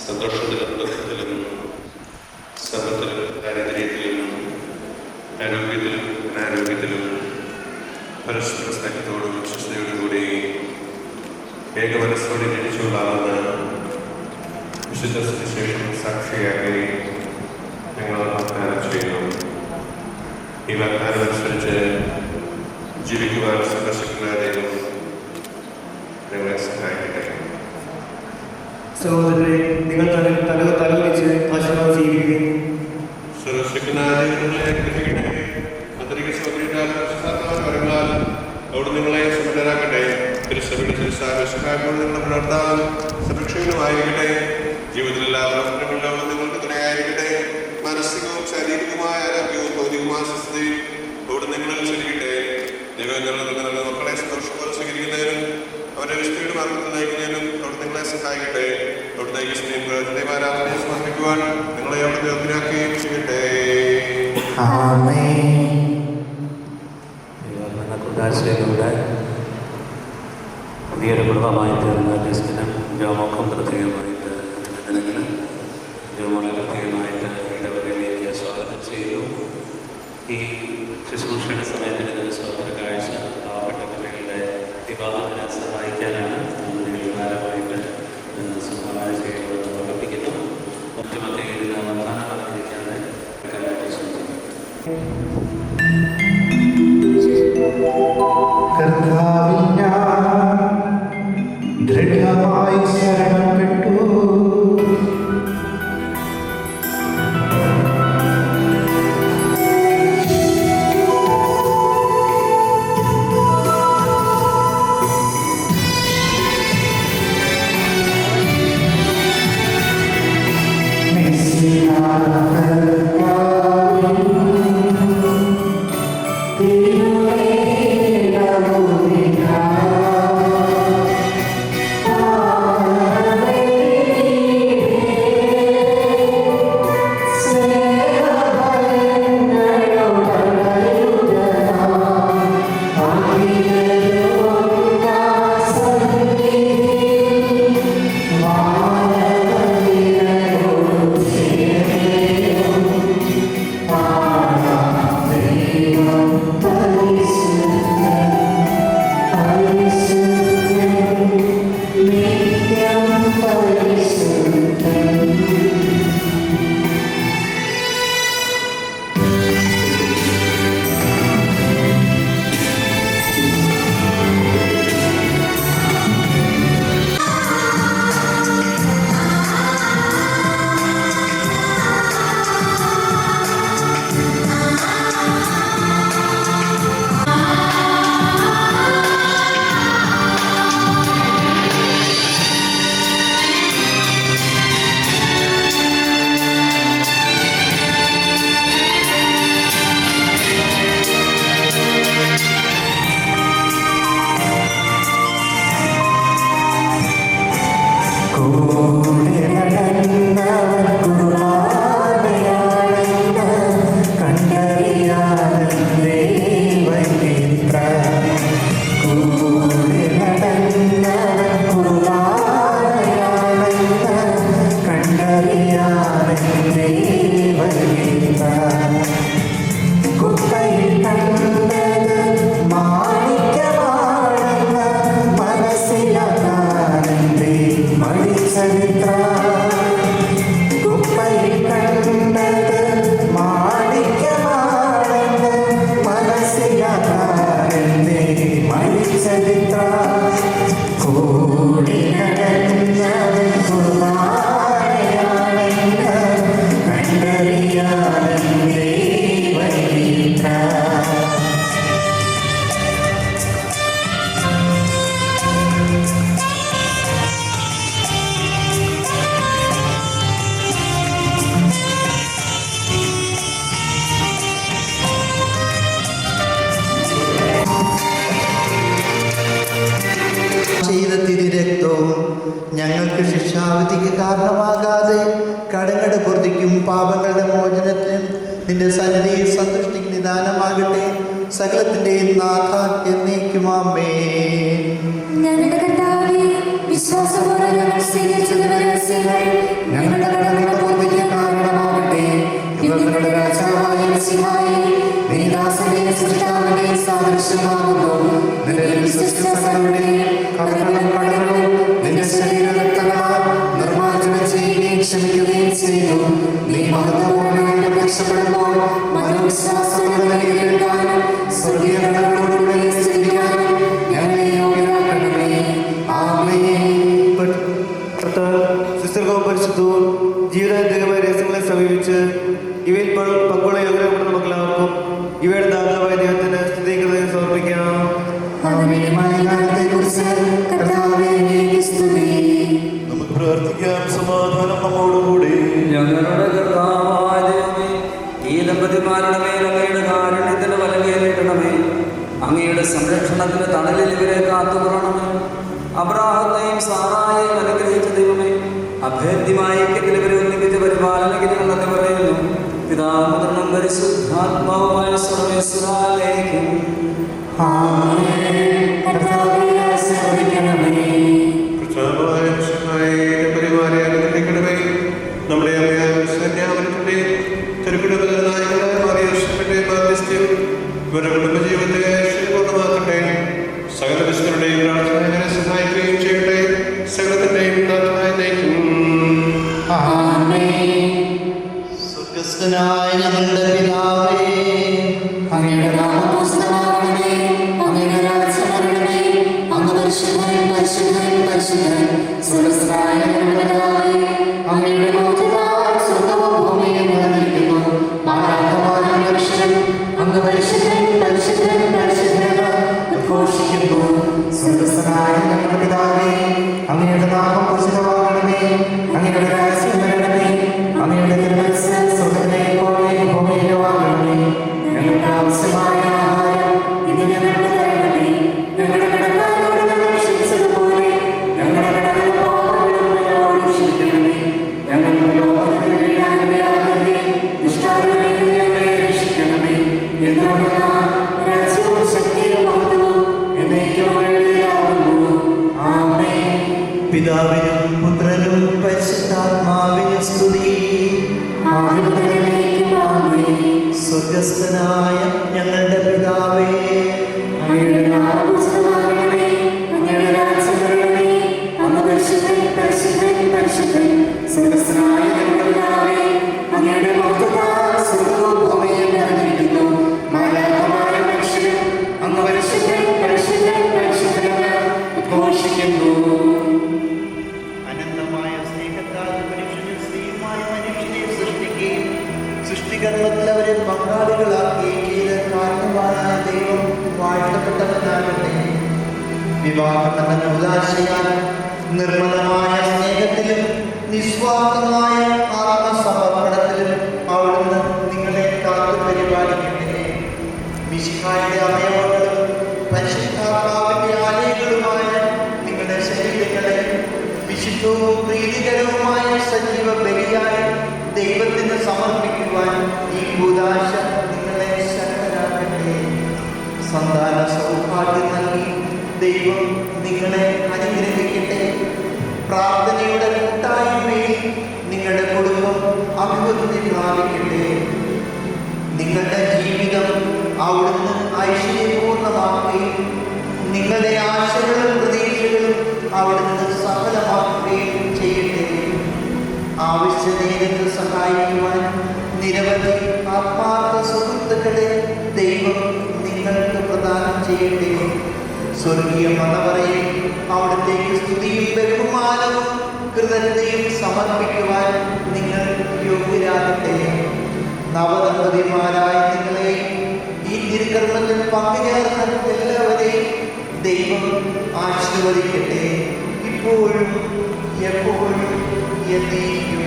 Speaker 8: സന്തോഷത്തിലും ദുഃഖത്തിലും സമ്പത്തിലും ദാരിദ്ര്യത്തിലും ആരോഗ്യത്തിലും അനാരോഗ്യത്തിലും പരസ്പര സ്നേഹത്തോടും വിശ്വസ്തയോടും കൂടി ഏകമനസ്സോടെ ജനിച്ചുകൊള്ളാമെന്ന് വിശുദ്ധ സുവിശേഷം സാക്ഷിയാക്കി ഞങ്ങൾ വാഗ്ദാനം ചെയ്യുന്നു. ഈ വാഗ്ദാനമനുസരിച്ച് ജീവിക്കുവാൻ സന്ദർശിക്കുന്ന ദൈവം നിങ്ങളെ സഹായിക്കട്ടെ.
Speaker 9: സഹോദരരെ, നിങ്ങൾ തലവെച്ച് ആശീർവാദം ചെയ്യുകയും
Speaker 8: സന്ദർശിക്കുന്ന ദൈവങ്ങളെ അനുഗ്രഹിക്കട്ടെ. ആന്തരിക സൗകര്യത്താൽ വരങ്ങളാൽ അവിടെ നിങ്ങളെ സമൃദ്ധരാക്കട്ടെ. തിരുസഭയുടെ തിരുസാഹോട് നിങ്ങളുടെ പുലർത്താൻ സംരക്ഷകനുമായിരിക്കട്ടെ. ജീവിതത്തിലെല്ലാ പ്രവർത്തനങ്ങളിലും നിങ്ങൾക്ക് തുണയായിരിക്കട്ടെ. മാനസികവും ശാരീരികവുമായ ആരോഗ്യവും ഭൗതികമായ സ്വസ്ഥതയും അവിടെ നിങ്ങളിൽ ചൊല്ലിക്കട്ടെ. ദൈവങ്ങളിൽ നിങ്ങളുടെ മക്കളെ സന്തോഷത്തോടെ സ്വീകരിക്കുന്നതിനും അവരുടെ വിശുദ്ധിയുടെ മാർഗത്തിൽ നയിക്കുന്നതിനും അവിടെ നിങ്ങളെ സഹായിക്കട്ടെ. അവിടുത്തെ ഈ സ്നേഹം പ്രയോജനമാരാധനയെ സമർപ്പിക്കുവാൻ നിങ്ങളെ അവിടുത്തെ ഒത്തിരിയാക്കുകയും ചെയ്യട്ടെ.
Speaker 12: കൂടാശയിലൂടെ പുതിയൊരു കുടുംബമായി തീർന്ന ടെസ്റ്റിനും ജോമോക്കും പ്രത്യേകമായിട്ട് അഭിനന്ദനങ്ങൾ. ജോമോളെ പ്രത്യേകമായിട്ട് ഇടവകയിലേക്ക് സ്വാഗതം ചെയ്തു. ഈ ശുശ്രൂഷയുടെ സമയത്തിന് ഒരു സഹോദര കാഴ്ച പാവപ്പെട്ട കുട്ടികളുടെ വിവാഹത്തിന് സഹായിക്കാനാണ് നിങ്ങൾ കാലമായിട്ട് സഹായ ചെയ്യുന്നത് ഓർമ്മിപ്പിക്കുന്നു. മറ്റു ഇതിൽ അവസാനം പറഞ്ഞിരിക്കാതെ
Speaker 11: കർത്താവിൽ ഞാൻ ദൃഢമായി ശരണപ്പെട്ടു.
Speaker 7: ചെയ്ത തിരുരക്തവും ഞങ്ങൾക്ക് ശിക്ഷാവിധിക്ക് കാരണമാകാതെ കടങ്ങളുടെ പൂർത്തിക്കും പാപങ്ങളുടെ മോചനത്തിനും നിന്റെ സന്നിധിയിൽ സന്തുഷ്ടിക്ക് നിദാനമാകട്ടെ. സകലത്തിന്റെയും നാഥ എന്നേക്കുമാമേ.
Speaker 3: ഞങ്ങളുടെ കർത്താവേ, വിശ്വാസപൂർവ്വം ഞങ്ങൾ സ്വീകരിച്ചത് രഹസ്യങ്ങൾ ഞങ്ങളുടെ കടങ്ങളുടെ പൂർത്തിക്ക് കാരണമാകട്ടെ. യുഗങ്ങളുടെ രാജാവായ മിശിഹായേ, നീ ദാസന്റെ സൃഷ്ടാവിന്റെ സാദൃശ്യമാകുന്നു. നിന്റെ വിശ്വസ്ത സകലരുടെയും കടങ്ങളും കടങ്ങളും നിന്റെ ശരീരരക്തങ്ങളാൽ നിർമ്മാർജ്ജനം ചെയ്യുകയും ക്ഷമിക്കുകയും ചെയ്തു. നീ മഹത്വപൂർണ്ണമായിട്ട് രക്ഷപ്പെടുമ്പോൾ മനോവിശ്വാസമുള്ള
Speaker 10: അങ്ങയുടെ സംരക്ഷണത്തിന് തണലിൽ ഇവരെ കാത്തുകൊള്ളണമേ. അബ്രാഹത്തെയും സാറായെയും അനുഗ്രഹിച്ച ദൈവമേ, അഭേദ്യമായ ഐക്യത്തിൽ ഇവരെ ഒന്നിപ്പിച്ച് പരിപാലനഗിരികളെന്ന് പറയുന്നു. പിതാമുദ്രണം പരിശുദ്ധാത്മാവുമായ സർവേശ്വരാലേക്കും
Speaker 8: പരിപാലനം അനുഗ്രഹിക്കണമേ. നമ്മുടെ അമ്മയാമരുടെ ഇവരുടെ കുടുംബജീവിതത്തെ പൂർണ്ണമാക്കട്ടെ. സകല വിശുദ്ധരുടെയും പ്രാർത്ഥന സഹായിക്കുകയും ചെയ്യട്ടെ. സകലത്തിന്റെയും നാഥനായ നയിക്കും.
Speaker 7: സ്വർഗ്ഗസ്ഥനായ ഞങ്ങളുടെ പിതാവേ, അങ്ങയുടെ നാമം പൂജിതമാകണമേ. അങ്ങയുടെ രാജ്യം വരണമേ. അങ്ങ് പരിശുദ്ധൻ പരിശുദ്ധൻ പരിശുദ്ധൻ. സ്വർഗ്ഗസ്ഥനായ ഞങ്ങളുടെ പിതാവേ, അങ്ങയുടെ ബോധത്താൽ സ്വർഗ്ഗവും ഭൂമിയും നിറഞ്ഞിരിക്കുന്നു. മാലാഖമാരും മനുഷ്യരും അങ്ങ് പരിശുദ്ധൻ പരിശുദ്ധൻ പരിശുദ്ധൻ ഉദ്ഘോഷിക്കുന്നു. സ്വർഗ്ഗസ്ഥനായ ഞങ്ങളുടെ പിതാവേ, അങ്ങയുടെ നാമം പൂജിതമാകണമേ. അങ്ങയുടെ രാജ്യം വരണമേ. അങ്ങയുടെ തിരുമനസ്സ് സ്വർഗ്ഗത്തിലെ പോലെ ഭൂമിയിലുമാകണമേ. ഞങ്ങൾക്ക് ആവശ്യമായ ആഹാരം ഇന്ന് ഞങ്ങൾക്ക് തരണമേ. ഞങ്ങളുടെ കടക്കാരോട് ഞങ്ങൾ ക്ഷമിച്ചതുപോലെ ഞങ്ങളുടെ കടങ്ങളും പാപങ്ങളും ഞങ്ങളോട് ക്ഷമിക്കണമേ. ഞങ്ങൾക്ക് ലോകത്തിൽ വീഴാനിടയാകരുതേ. ദുഷ്ടാരൂപിയിൽ നിന്ന് ഞങ്ങളെ രക്ഷിക്കണമേ. എന്തുകൊണ്ടെന്നാൽ രാജ്യവും ശക്തിയും മഹത്വവും എന്നേക്കും അങ്ങയുടേതാകുന്നു. ആമേൻ. പിതാവിനും പുത്രനും പരിശുദ്ധാത്മാവിനും സ്തുതി. സ്വർഗ്ഗസ്ഥനായ ഞങ്ങളുടെ പിതാവേ, അങ്ങയുടെ നാമം പൂജിതമാകണമേ. അങ്ങയുടെ രാജ്യം വരണമേ. അങ്ങ് പരിശുദ്ധൻ പരിശുദ്ധൻ പരിശുദ്ധൻ. സ്വർഗ്ഗസ്ഥനായ ഞങ്ങളുടെ പിതാവേ, അങ്ങയുടെ മഹത്വത്താൽ സ്വർഗ്ഗവും ഭൂമിയും നിറഞ്ഞിരിക്കുന്നു. മാലാഖമാരും മനുഷ്യരും അങ്ങ് പരിശുദ്ധൻ പരിശുദ്ധൻ പരിശുദ്ധൻ ഉദ്ഘോഷിക്കുന്നു. അനന്തമായ സ്നേഹത്താൽ മനുഷ്യനെ സ്ത്രീയുമായ മനുഷ്യനെ സൃഷ്ടിക്കുകയും സൃഷ്ടികർമ്മത്തിൽ അവരെ പങ്കാളികളാക്കുകയും ചെയ്ത കാരണമായ ദൈവം വാഴ്ത്തപ്പെട്ടവനാകട്ടെ. വിവാഹമെന്ന ഉദാശയാൽ നിർമ്മലമായ സ്നേഹത്തിലും നിസ്വാർത്ഥമായ ആത്മസമർപ്പണത്തിലും അവിടുന്ന് നിങ്ങളെ കാത്തു പരിപാലിക്കട്ടെ. മിശിഹായുടെ അവയവങ്ങളും പരിശുദ്ധാത്മാവിന്റെ ആലയങ്ങളുമായ നിങ്ങളുടെ ശരീരങ്ങളെ വിശുദ്ധവും പ്രീതികരവുമായ സജീവ ബലിയായി ദൈവത്തിന് സമർപ്പിക്കുവാൻ ഈ കൂദാശ നിങ്ങളെ ശക്തരാക്കട്ടെ. സന്താന സൗഭാഗ്യം നൽകി ദൈവം നിങ്ങളെ അനുഗ്രഹിക്കട്ടെ. പ്രാർത്ഥനയുടെ കൂട്ടായ്മയിൽ നിങ്ങളുടെ കുടുംബം അഭിവൃദ്ധി പ്രാപിക്കട്ടെ. നിങ്ങളുടെ ജീവിതം അവിടുന്ന് ഐശ്വര്യപൂർണ്ണമാക്കുകയും നിങ്ങളുടെ ആശകളും പ്രതീക്ഷകളും അവിടുന്ന് സഫലമാക്കുകയും ചെയ്യട്ടെ. ആവശ്യനേരത്ത് സഹായിക്കുവാൻ നിരവധി ആത്മാർത്ഥ സുഹൃത്തുക്കളെ ദൈവം നിങ്ങൾക്ക് പ്രദാനം ചെയ്യട്ടെ. സ്വർഗീയ മണവറയിൽ അവിടത്തേക്ക് സ്തുതിയും ബഹുമാനവും കൃതജ്ഞതയും സമർപ്പിക്കുവാൻ നിങ്ങൾ യോഗ്യരാകട്ടെ. നവദമ്പതിമാരായ നിങ്ങളെയും ഈ തിരുക്കർമ്മത്തിൽ പങ്കുചേർന്ന എല്ലാവരെയും ദൈവം ആശീർവദിക്കട്ടെ. ഇപ്പോഴും എപ്പോഴും എന്നേക്കും.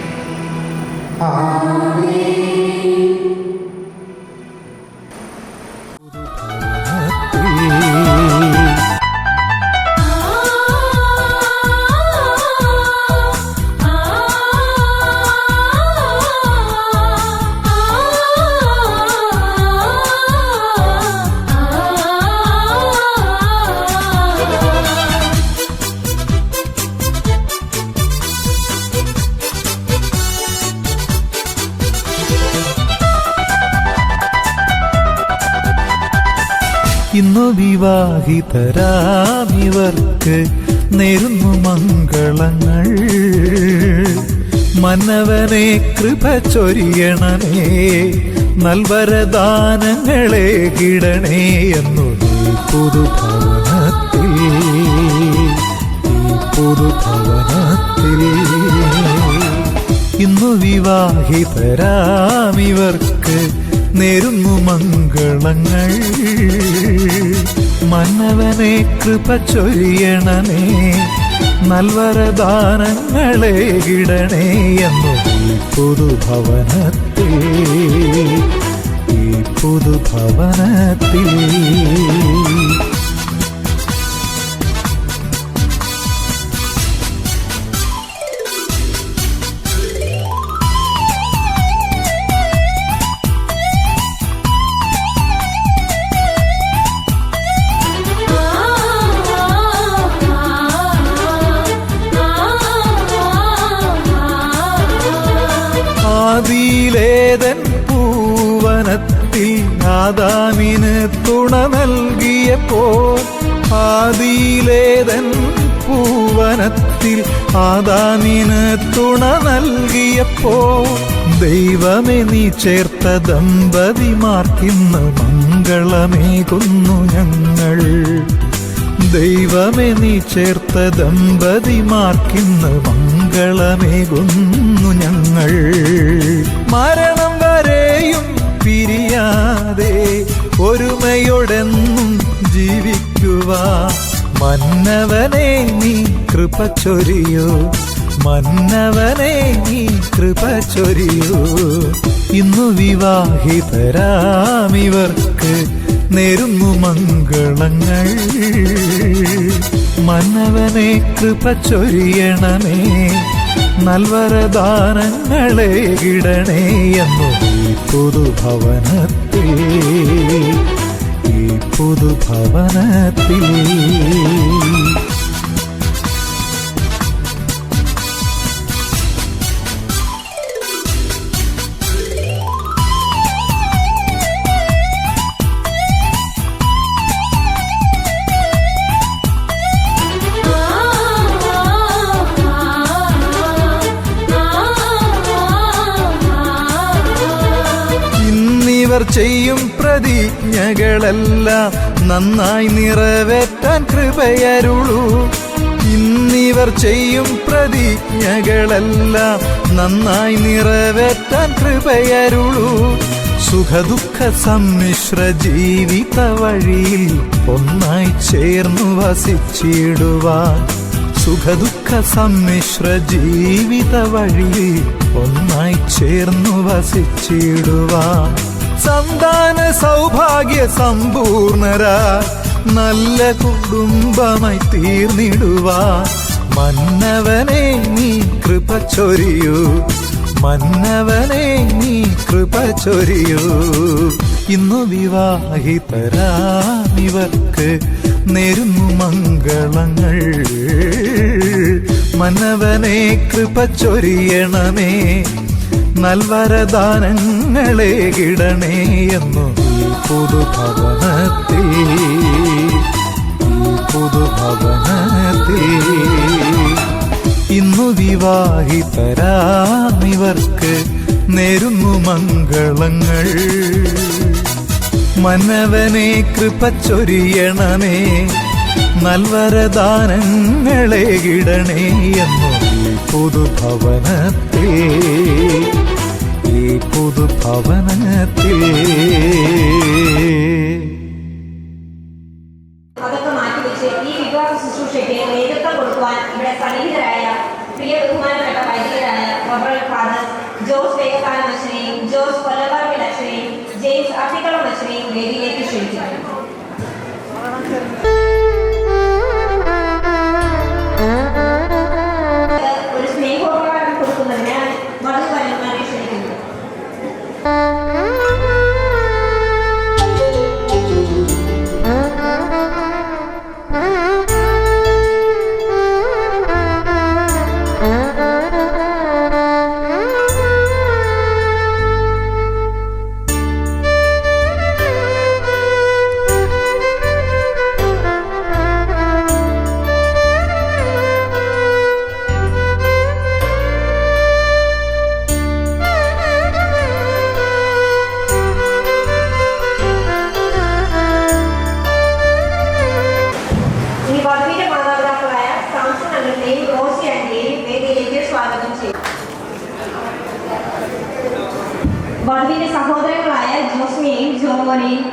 Speaker 5: ഇന്നു വിവാഹിതരാമിവർക്ക് നേരുന്നു മംഗളങ്ങൾ. മന്നവനെ കൃപ ചൊരിയണമേ, നൽവരദാനങ്ങളെ കിടണേ എന്നു ഈ പുതുഭവനത്തിൽ ഇന്നു വിവാഹിതരാമിവർക്ക് നേരുന്നു മംഗളങ്ങൾ. മന്നവനെ കൃപ ചൊരിയണമേ, നൽവരദാനങ്ങളെ കിടണേ എന്നു ഈ പുതുഭവനത്തിൽ ആദിയിലേതൻ പൂവനത്തിൽ ആദാമിന് തുണ നൽകിയപ്പോ ആദിയിലേതൻ പൂവനത്തിൽ ആദാമിന് തുണ നൽകിയപ്പോ ദൈവമേ നീ ചേർത്ത ദമ്പതിമാർക്കിന്ന് മംഗളമേകുന്നു ഞങ്ങൾ. ദൈവമേ നീ ചേർത്ത ദമ്പതിമാർക്കിന്ന് മംഗളമേകുന്നു ഞങ്ങൾ. മരണം വരെയും പിരിയാതെ ഒരുമയോടെന്നും ജീവിക്കുവാൻ മന്നവനെ നീ കൃപ ചൊരിയോ, മന്നവനെ നീ കൃപ ചൊരിയോ. ഇന്നു വിവാഹിതരാമിവർക്ക് നേരുന്നു മംഗളങ്ങൾ. മന്നവനെ കൃപ ചൊരിയണമേ, നൽവരദാനങ്ങളെ ഇടണേ എന്നു ഈ പുതുഭവനത്തിൽ, ഈ പുതുഭവനത്തിൽ. ഇന്നിവർ ചെയ്യും പ്രതിജ്ഞകളെല്ലാം നന്നായി നിറവേറ്റാൻ കൃപയരുളൂ. ഇന്നിവർ ചെയ്യും പ്രതിജ്ഞകളെല്ലാം നന്നായി നിറവേറ്റാൻ കൃപയരുളൂ. സുഖദുഃഖ സമ്മിശ്ര ജീവിത വഴിയിൽ ഒന്നായി ചേർന്നു വസിച്ചിടുവാൻ, സുഖദുഃഖ സമ്മിശ്ര ജീവിത വഴിയിൽ ഒന്നായി ചേർന്നു വസിച്ചിടുവാൻ, സന്താന സൗഭാഗ്യ സമ്പൂർണരാ നല്ല കുടുംബമായി തീർന്നിടുവാൻ മന്നവനെ നീ കൃപ ചൊരിയൂ, മന്നവനെ നീ കൃപ ചൊരിയൂ. ഇന്നു വിവാഹിതരാമിവർക്ക് നേരുന്നു മംഗളങ്ങൾ. മന്നവനെ കൃപ ചൊരിയണമേ, നൽവരദാനങ്ങളെ ഇടണേ എന്നു ഈ പുതുഭവനത്തിൽ, ഈ പുതുഭവനത്തിൽ. ഇന്നു വിവാഹിതരാമിവർക്ക് നേരുന്നു മംഗളങ്ങൾ. മന്നവനെ കൃപ ചൊരിയണമേ, നൽവരദാനങ്ങളെ ഇടണേ എന്നു ഈ പുതുഭവനത്തിൽ, ഈ പുതുഭവനത്തിൽ.
Speaker 4: അതൊക്കെ മാറ്റിവെച്ച് ഈ വിവാഹ ശുശ്രൂഷയ്ക്ക് നേതൃത്വം കൊടുക്കുവാൻ ഇവിടെ സന്നിഹിതരായ പ്രിയ ബഹുമാനപ്പെട്ട വൈദികരായ റവറൽ ഫാദർ ജോസ് വേഗക്കാരൻ അച്ഛനെയും ജോസ് കൊല്ലപ്പറമ്പിൽ അച്ഛനെയും ജെയിംസ് അത്തിക്കളം അച്ഛനെയും വേദിയിലേക്ക് ക്ഷണിക്കുന്നു. ഒരു സ്നേഹോപകാരം കൊടുക്കുന്നതിന് വധുവരന്മാരെ ക്ഷണിക്കുന്നു. വധുവിന്റെ സഹോദരങ്ങളായ ജോസ്മിയെയും ജോമോനെയും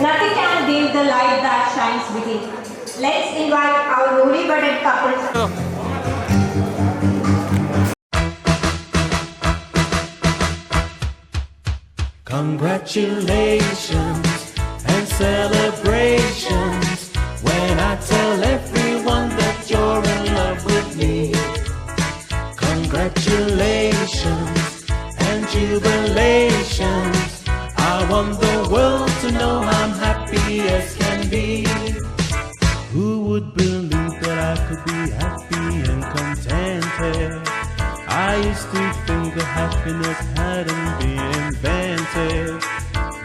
Speaker 4: Nothing can dim the light that shines within. Let's invite our newly wedded couple.
Speaker 5: Congratulations and celebrations when I tell everyone that you're in love with me. Congratulations and jubilations. I want the world to know I'm happy as can be. I used to think that happiness hadn't been invented,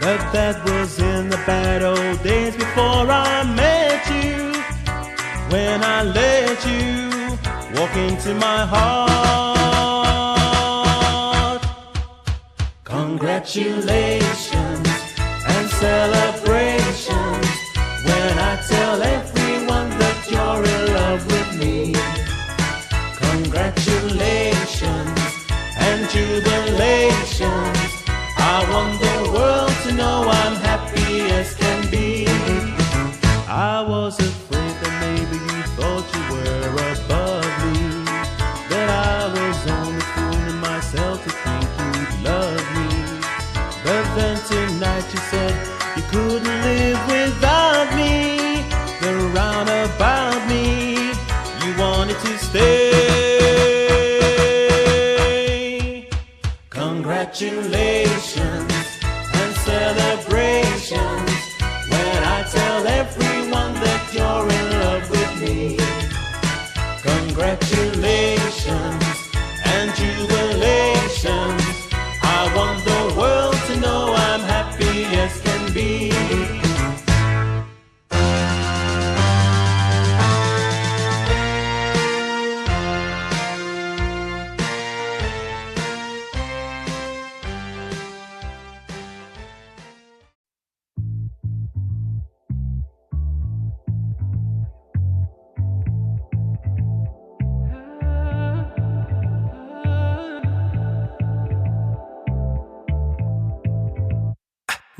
Speaker 5: but that was in the bad old days before I met you. When I let you walk into my heart. Congratulations and celebrations when I tell everyone that you're in love with me. Congratulations and jubilations. I want the world to know I'm happy as can be. I was afraid that maybe you thought you were above me, that I was only fooling myself to think you'd love me. But then tonight you said you couldn't live without me. Then round about me you wanted to stay. Congratulations and celebrations when I tell everyone that you're in love with me. Congratulations and jubilations. I want the world to know I'm happy as can be.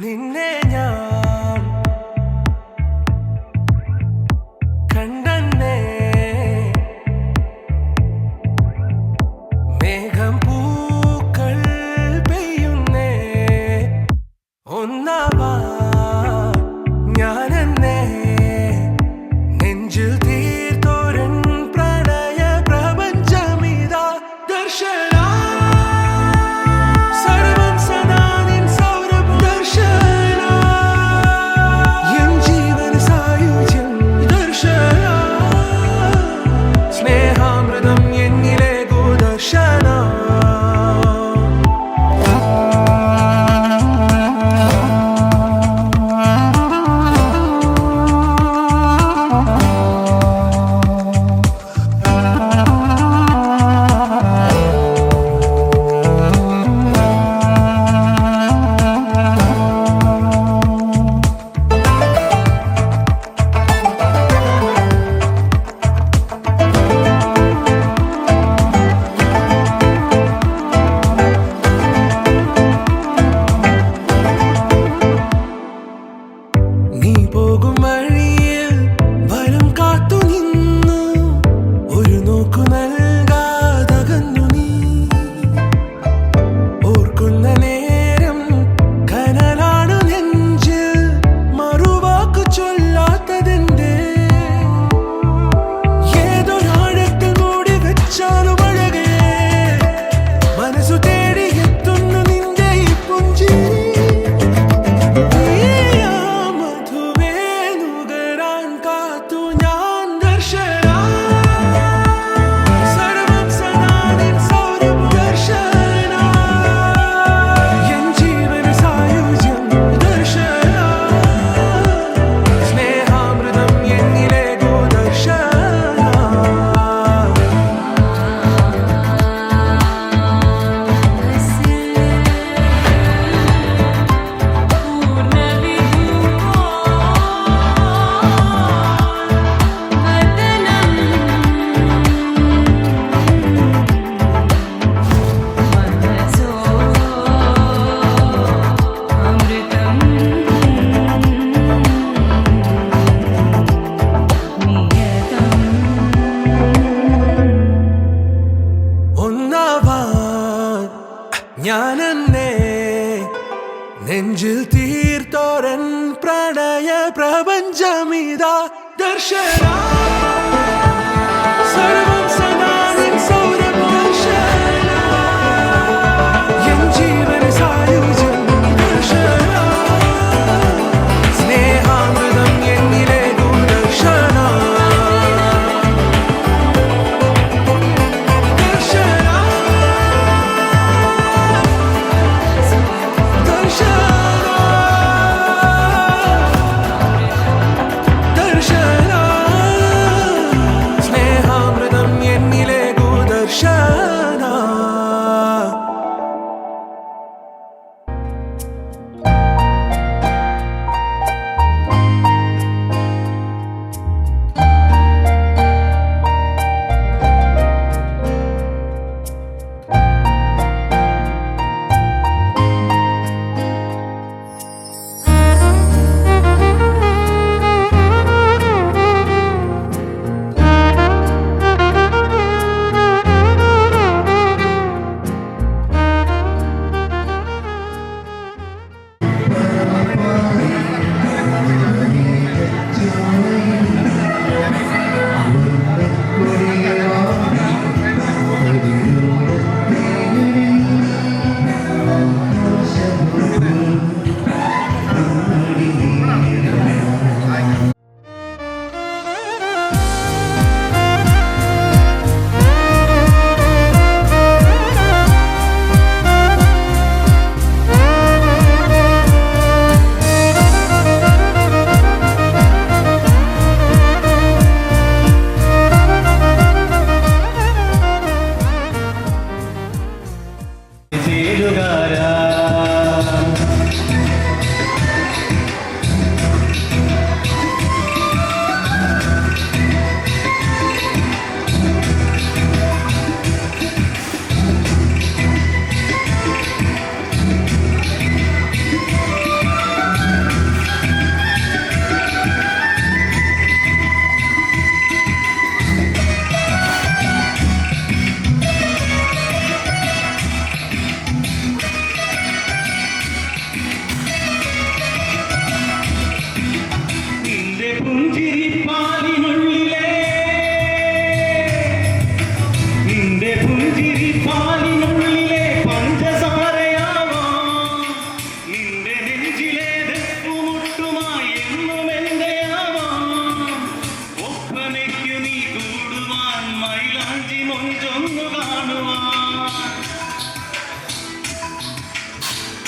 Speaker 1: നിന്നെ ഞാൻ കണ്ടന്നേ മേഘം പൂക്കൾ പെയ്യുന്നേ ഒന്നാവാ ഞാനെന്നേ നെഞ്ചിൽ തീർത്തോരൻ പ്രണയ പ്രപഞ്ചമിതാ ദർശന നെഞ്ചിൽ തീർത്തോരൻ പ്രണയ പ്രപഞ്ചമിതാ ദർശന സർവം സദാ നിൻ സൗരഭ ദർശന എൻ ജീവന സായുജ്യം ദർശന സ്നേഹാമൃതം എന്നിലെ ദർശന ദർശന sana.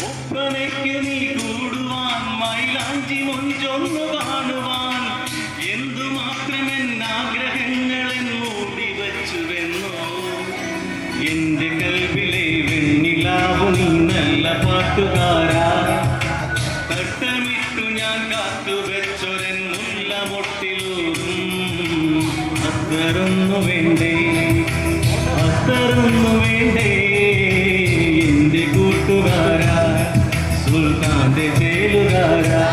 Speaker 5: ഒപ്പനയ്ക്ക് നീ കൂടുവാൻ മൈലാഞ്ചി മൊഞ്ചൊന്നു കാണുവാൻ എന്തുമാത്രമെന്നാഗ്രഹങ്ങളെ മൂടി വച്ചുവെന്നോ എന്റെ കൽവിലെ വെണ്ണിലാവു നീ നല്ല പാട്ടുകാരാ തട്ടമിട്ടു ഞാൻ കാത്തുവെച്ചൊരൻ മുല്ല മൊട്ടിലൂറും അത്തരൊന്നു വേണ്ടേ അത്തരൊന്നു വേണ്ടേ എന്റെ കൂട്ടുകാരാ സുൽത്താന്റെ ചേലുകാരാ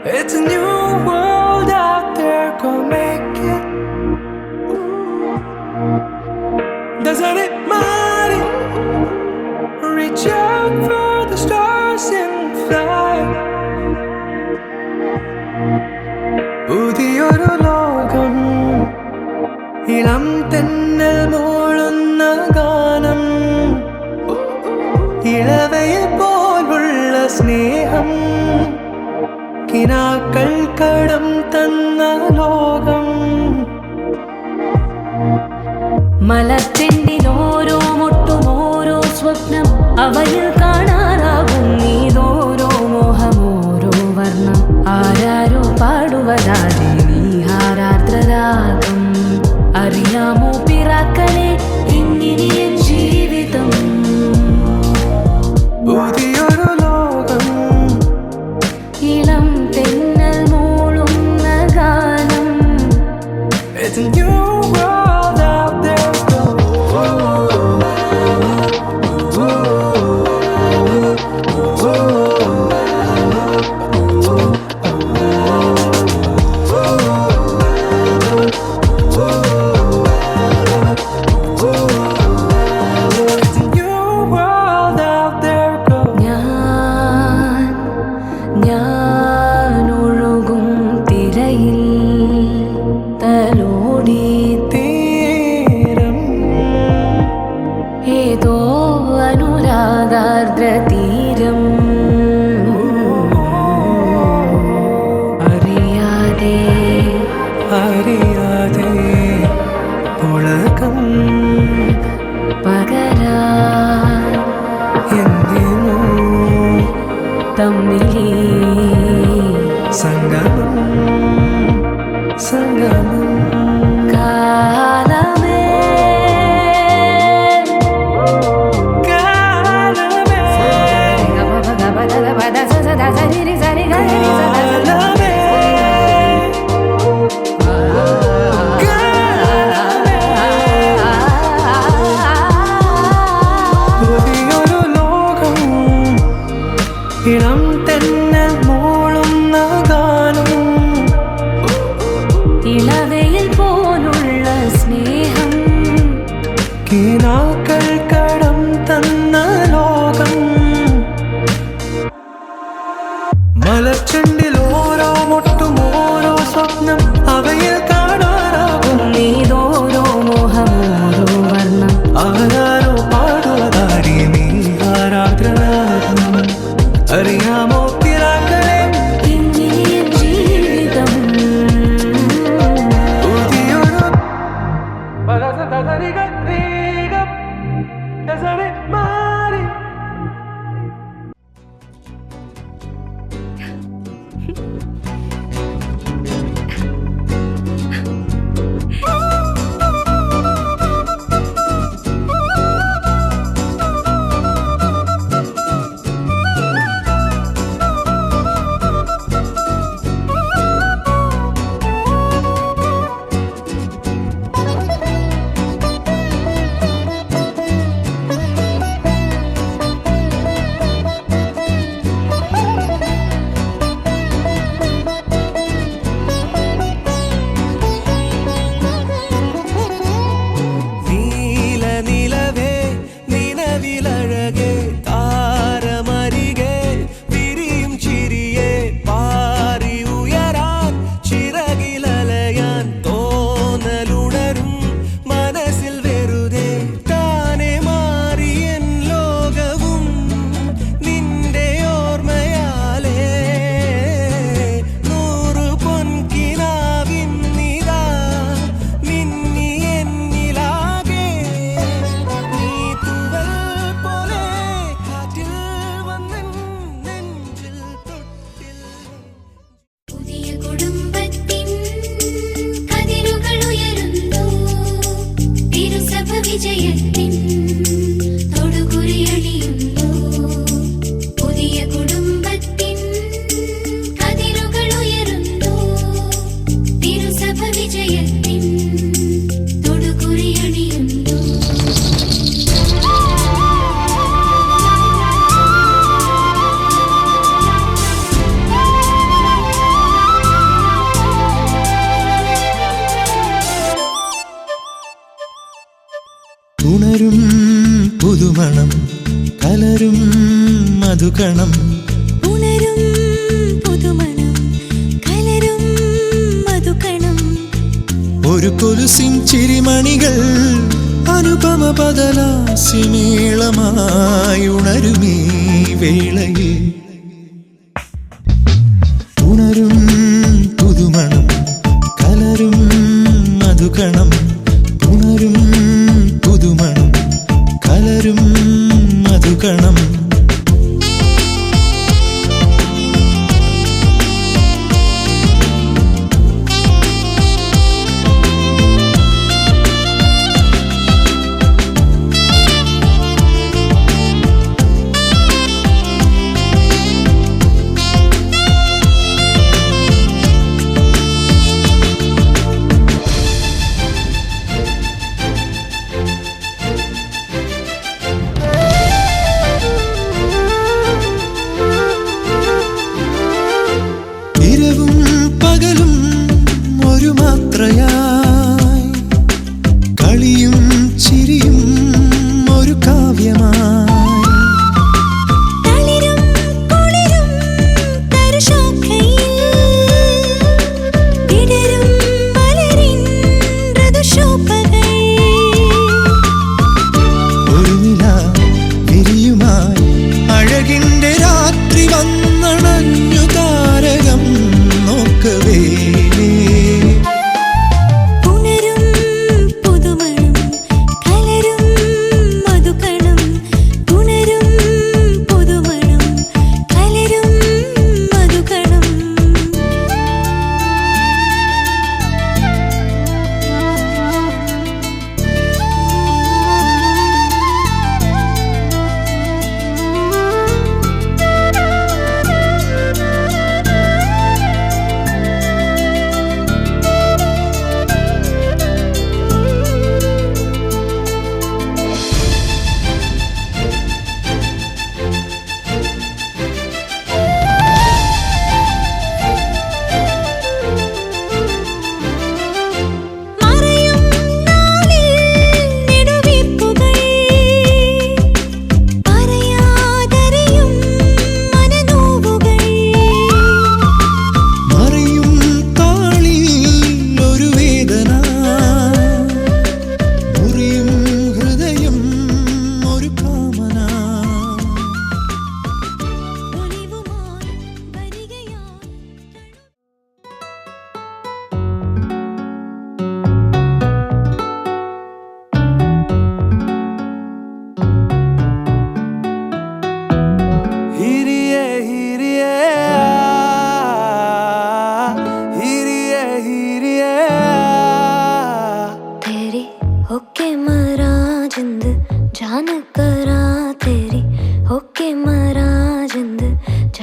Speaker 1: It's a new world out there, go make it. Doesn't it matter? Reach out for the stars and fly. പുതിയൊരു ലോകം ഇളം തെന്നൽ മൂളുന്ന ഗാനം ഇളവയിൽ പോലുള്ള സ്നേഹം കിനാക്കൾ കടം തന്ന ലോകം
Speaker 3: മലത്തിൻ്റെ ഓരോ മുട്ടും ഓരോ സ്വപ്നം അവയിൽ കാണാനാകും നീതോരോ മോഹം ഓരോ വർണ്ണം ആരാരോ പാടുവതാതെ നീ ഹാരാർദ്രരാഗം അറിയാമോ പിറാക്കളെ ഇങ്ങനെ ജീവിതം
Speaker 1: പുതിയൊരു ലോകം
Speaker 3: ഇളം തെന്നൽ മൂളുന്ന ഗാനം
Speaker 1: It's a new world out there, go.
Speaker 3: തമ്മിലേ
Speaker 1: സംഗമം സംഗമം
Speaker 3: കാലമേ
Speaker 1: പുതിയൊരു ലോകം ഇളം തെന്നൽ മൂളുന്ന ഗാനം
Speaker 3: ഇളവയിൽ പോലുള്ള സ്നേഹം
Speaker 1: കിനാക്കൾ കടം തന്ന ലോകം മലർച്ചെണ്ടിൽ ഓരോ മുട്ടും ഓരോ സ്വപ്നം അവയിൽ കാണാറാകും
Speaker 3: നീതോരോ മോഹമോരോ വർണ്ണം
Speaker 1: ആരാരോ പാടുവതാരി നീ ആരാധനാകും അറിയാമോ പിറാക്കളെ
Speaker 3: ഇന്നിയ ജീവിതം
Speaker 1: പുതിയൊരു മാറി നീലനിലവേ നിലവിലഴകേ താരമരികെ വിരിയും ചിരിയെ പാറി ഉയരാൻ ചിറകിലലയാൻ തോന്നലുണരും മനസ്സിൽ വെറുതെ താനെ മാറിയൻ ലോകവും നിന്റെ ഓർമ്മയാലേ നൂറു പൊൻകിനാവിന്നിതാ മിന്നി എന്നിലാകെ നീ തൂവൽ പോലെ കാറ്റിൽ വന്നെൻ നെഞ്ചിൽ തൊട്ടിൽ
Speaker 6: പുതിയ കുടുംബത്തിൻ കതിരുകൾ ഉയരുന്നു തിരുസഭ വിജയത്തിൻ തൊടുകുറിയണിയുന്നു പുതിയ കുടുംബത്തിൻ കതിരുകൾ ഉയരുന്നു തിരുസഭ വിജയത്തിൻ തൊടുകുറിയണിയുന്നു
Speaker 11: ഉണരും പുതുമണം കലരും മധുകണം
Speaker 3: ഉണരും പുതുമണം കലരും മധുകണം
Speaker 11: ഒരു കൊലുസിൻ ചിരിമണികൾ അനുപമ ബദലാസ്യമേളമായി ഉണരുമീ വേളയിൽ ഉണരും പുതുമണം കലരും മധുകണം ഉണരും പുതുമണം കലരും മധുകണം ഇരവും പകലും ഒരു മാത്രയായി കളിയും ചിരിയും ഒരു കാവ്യമായി
Speaker 3: തളിരും കുളിരും തരുശോഭയിൽ വിടരും മലരിൻ ഋതുശോഭകൾ
Speaker 11: ഒരു നില വിരിയുമായി അഴകിന്റെ രാത്രി വന്നണഞ്ഞു താരകം നോക്കവേ
Speaker 3: ഉണരും പുതുമണം കലരും മധുകണം ഉണരും പുതുമണം കലരും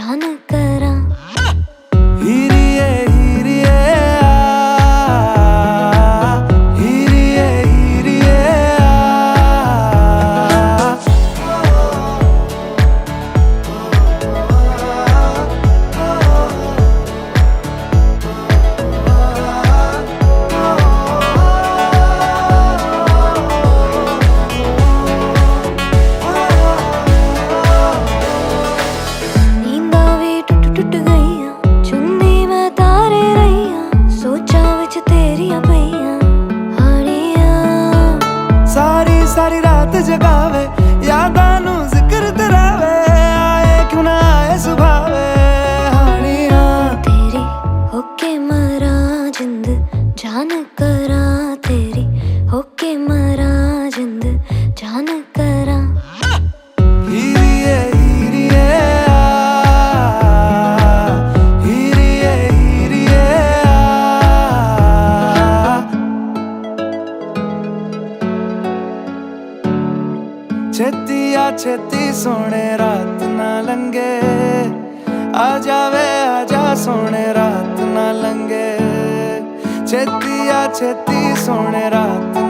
Speaker 3: जान करा
Speaker 1: हीरिए हीरिए हीरिए हीरिए
Speaker 3: नींदा भी टुट टुट गईया चुन्नी मैं तारे रहीया सोचा विच तेरिया पईया हानिया
Speaker 1: सारी सारी रात जगावे यादां नू जिक्र तरावे आए क्यों ना आए सुभावे हानिया
Speaker 3: तेरी होके मरा जिंद जान करा तेरी होके मरा जिंद जान करा
Speaker 1: हीरिए हीरिए हीरिए हीरिए छेती आ छेती सोने रात ना लंगे आ जावे आजा सोने रात ना लंगे छेती आ छेती सोने रात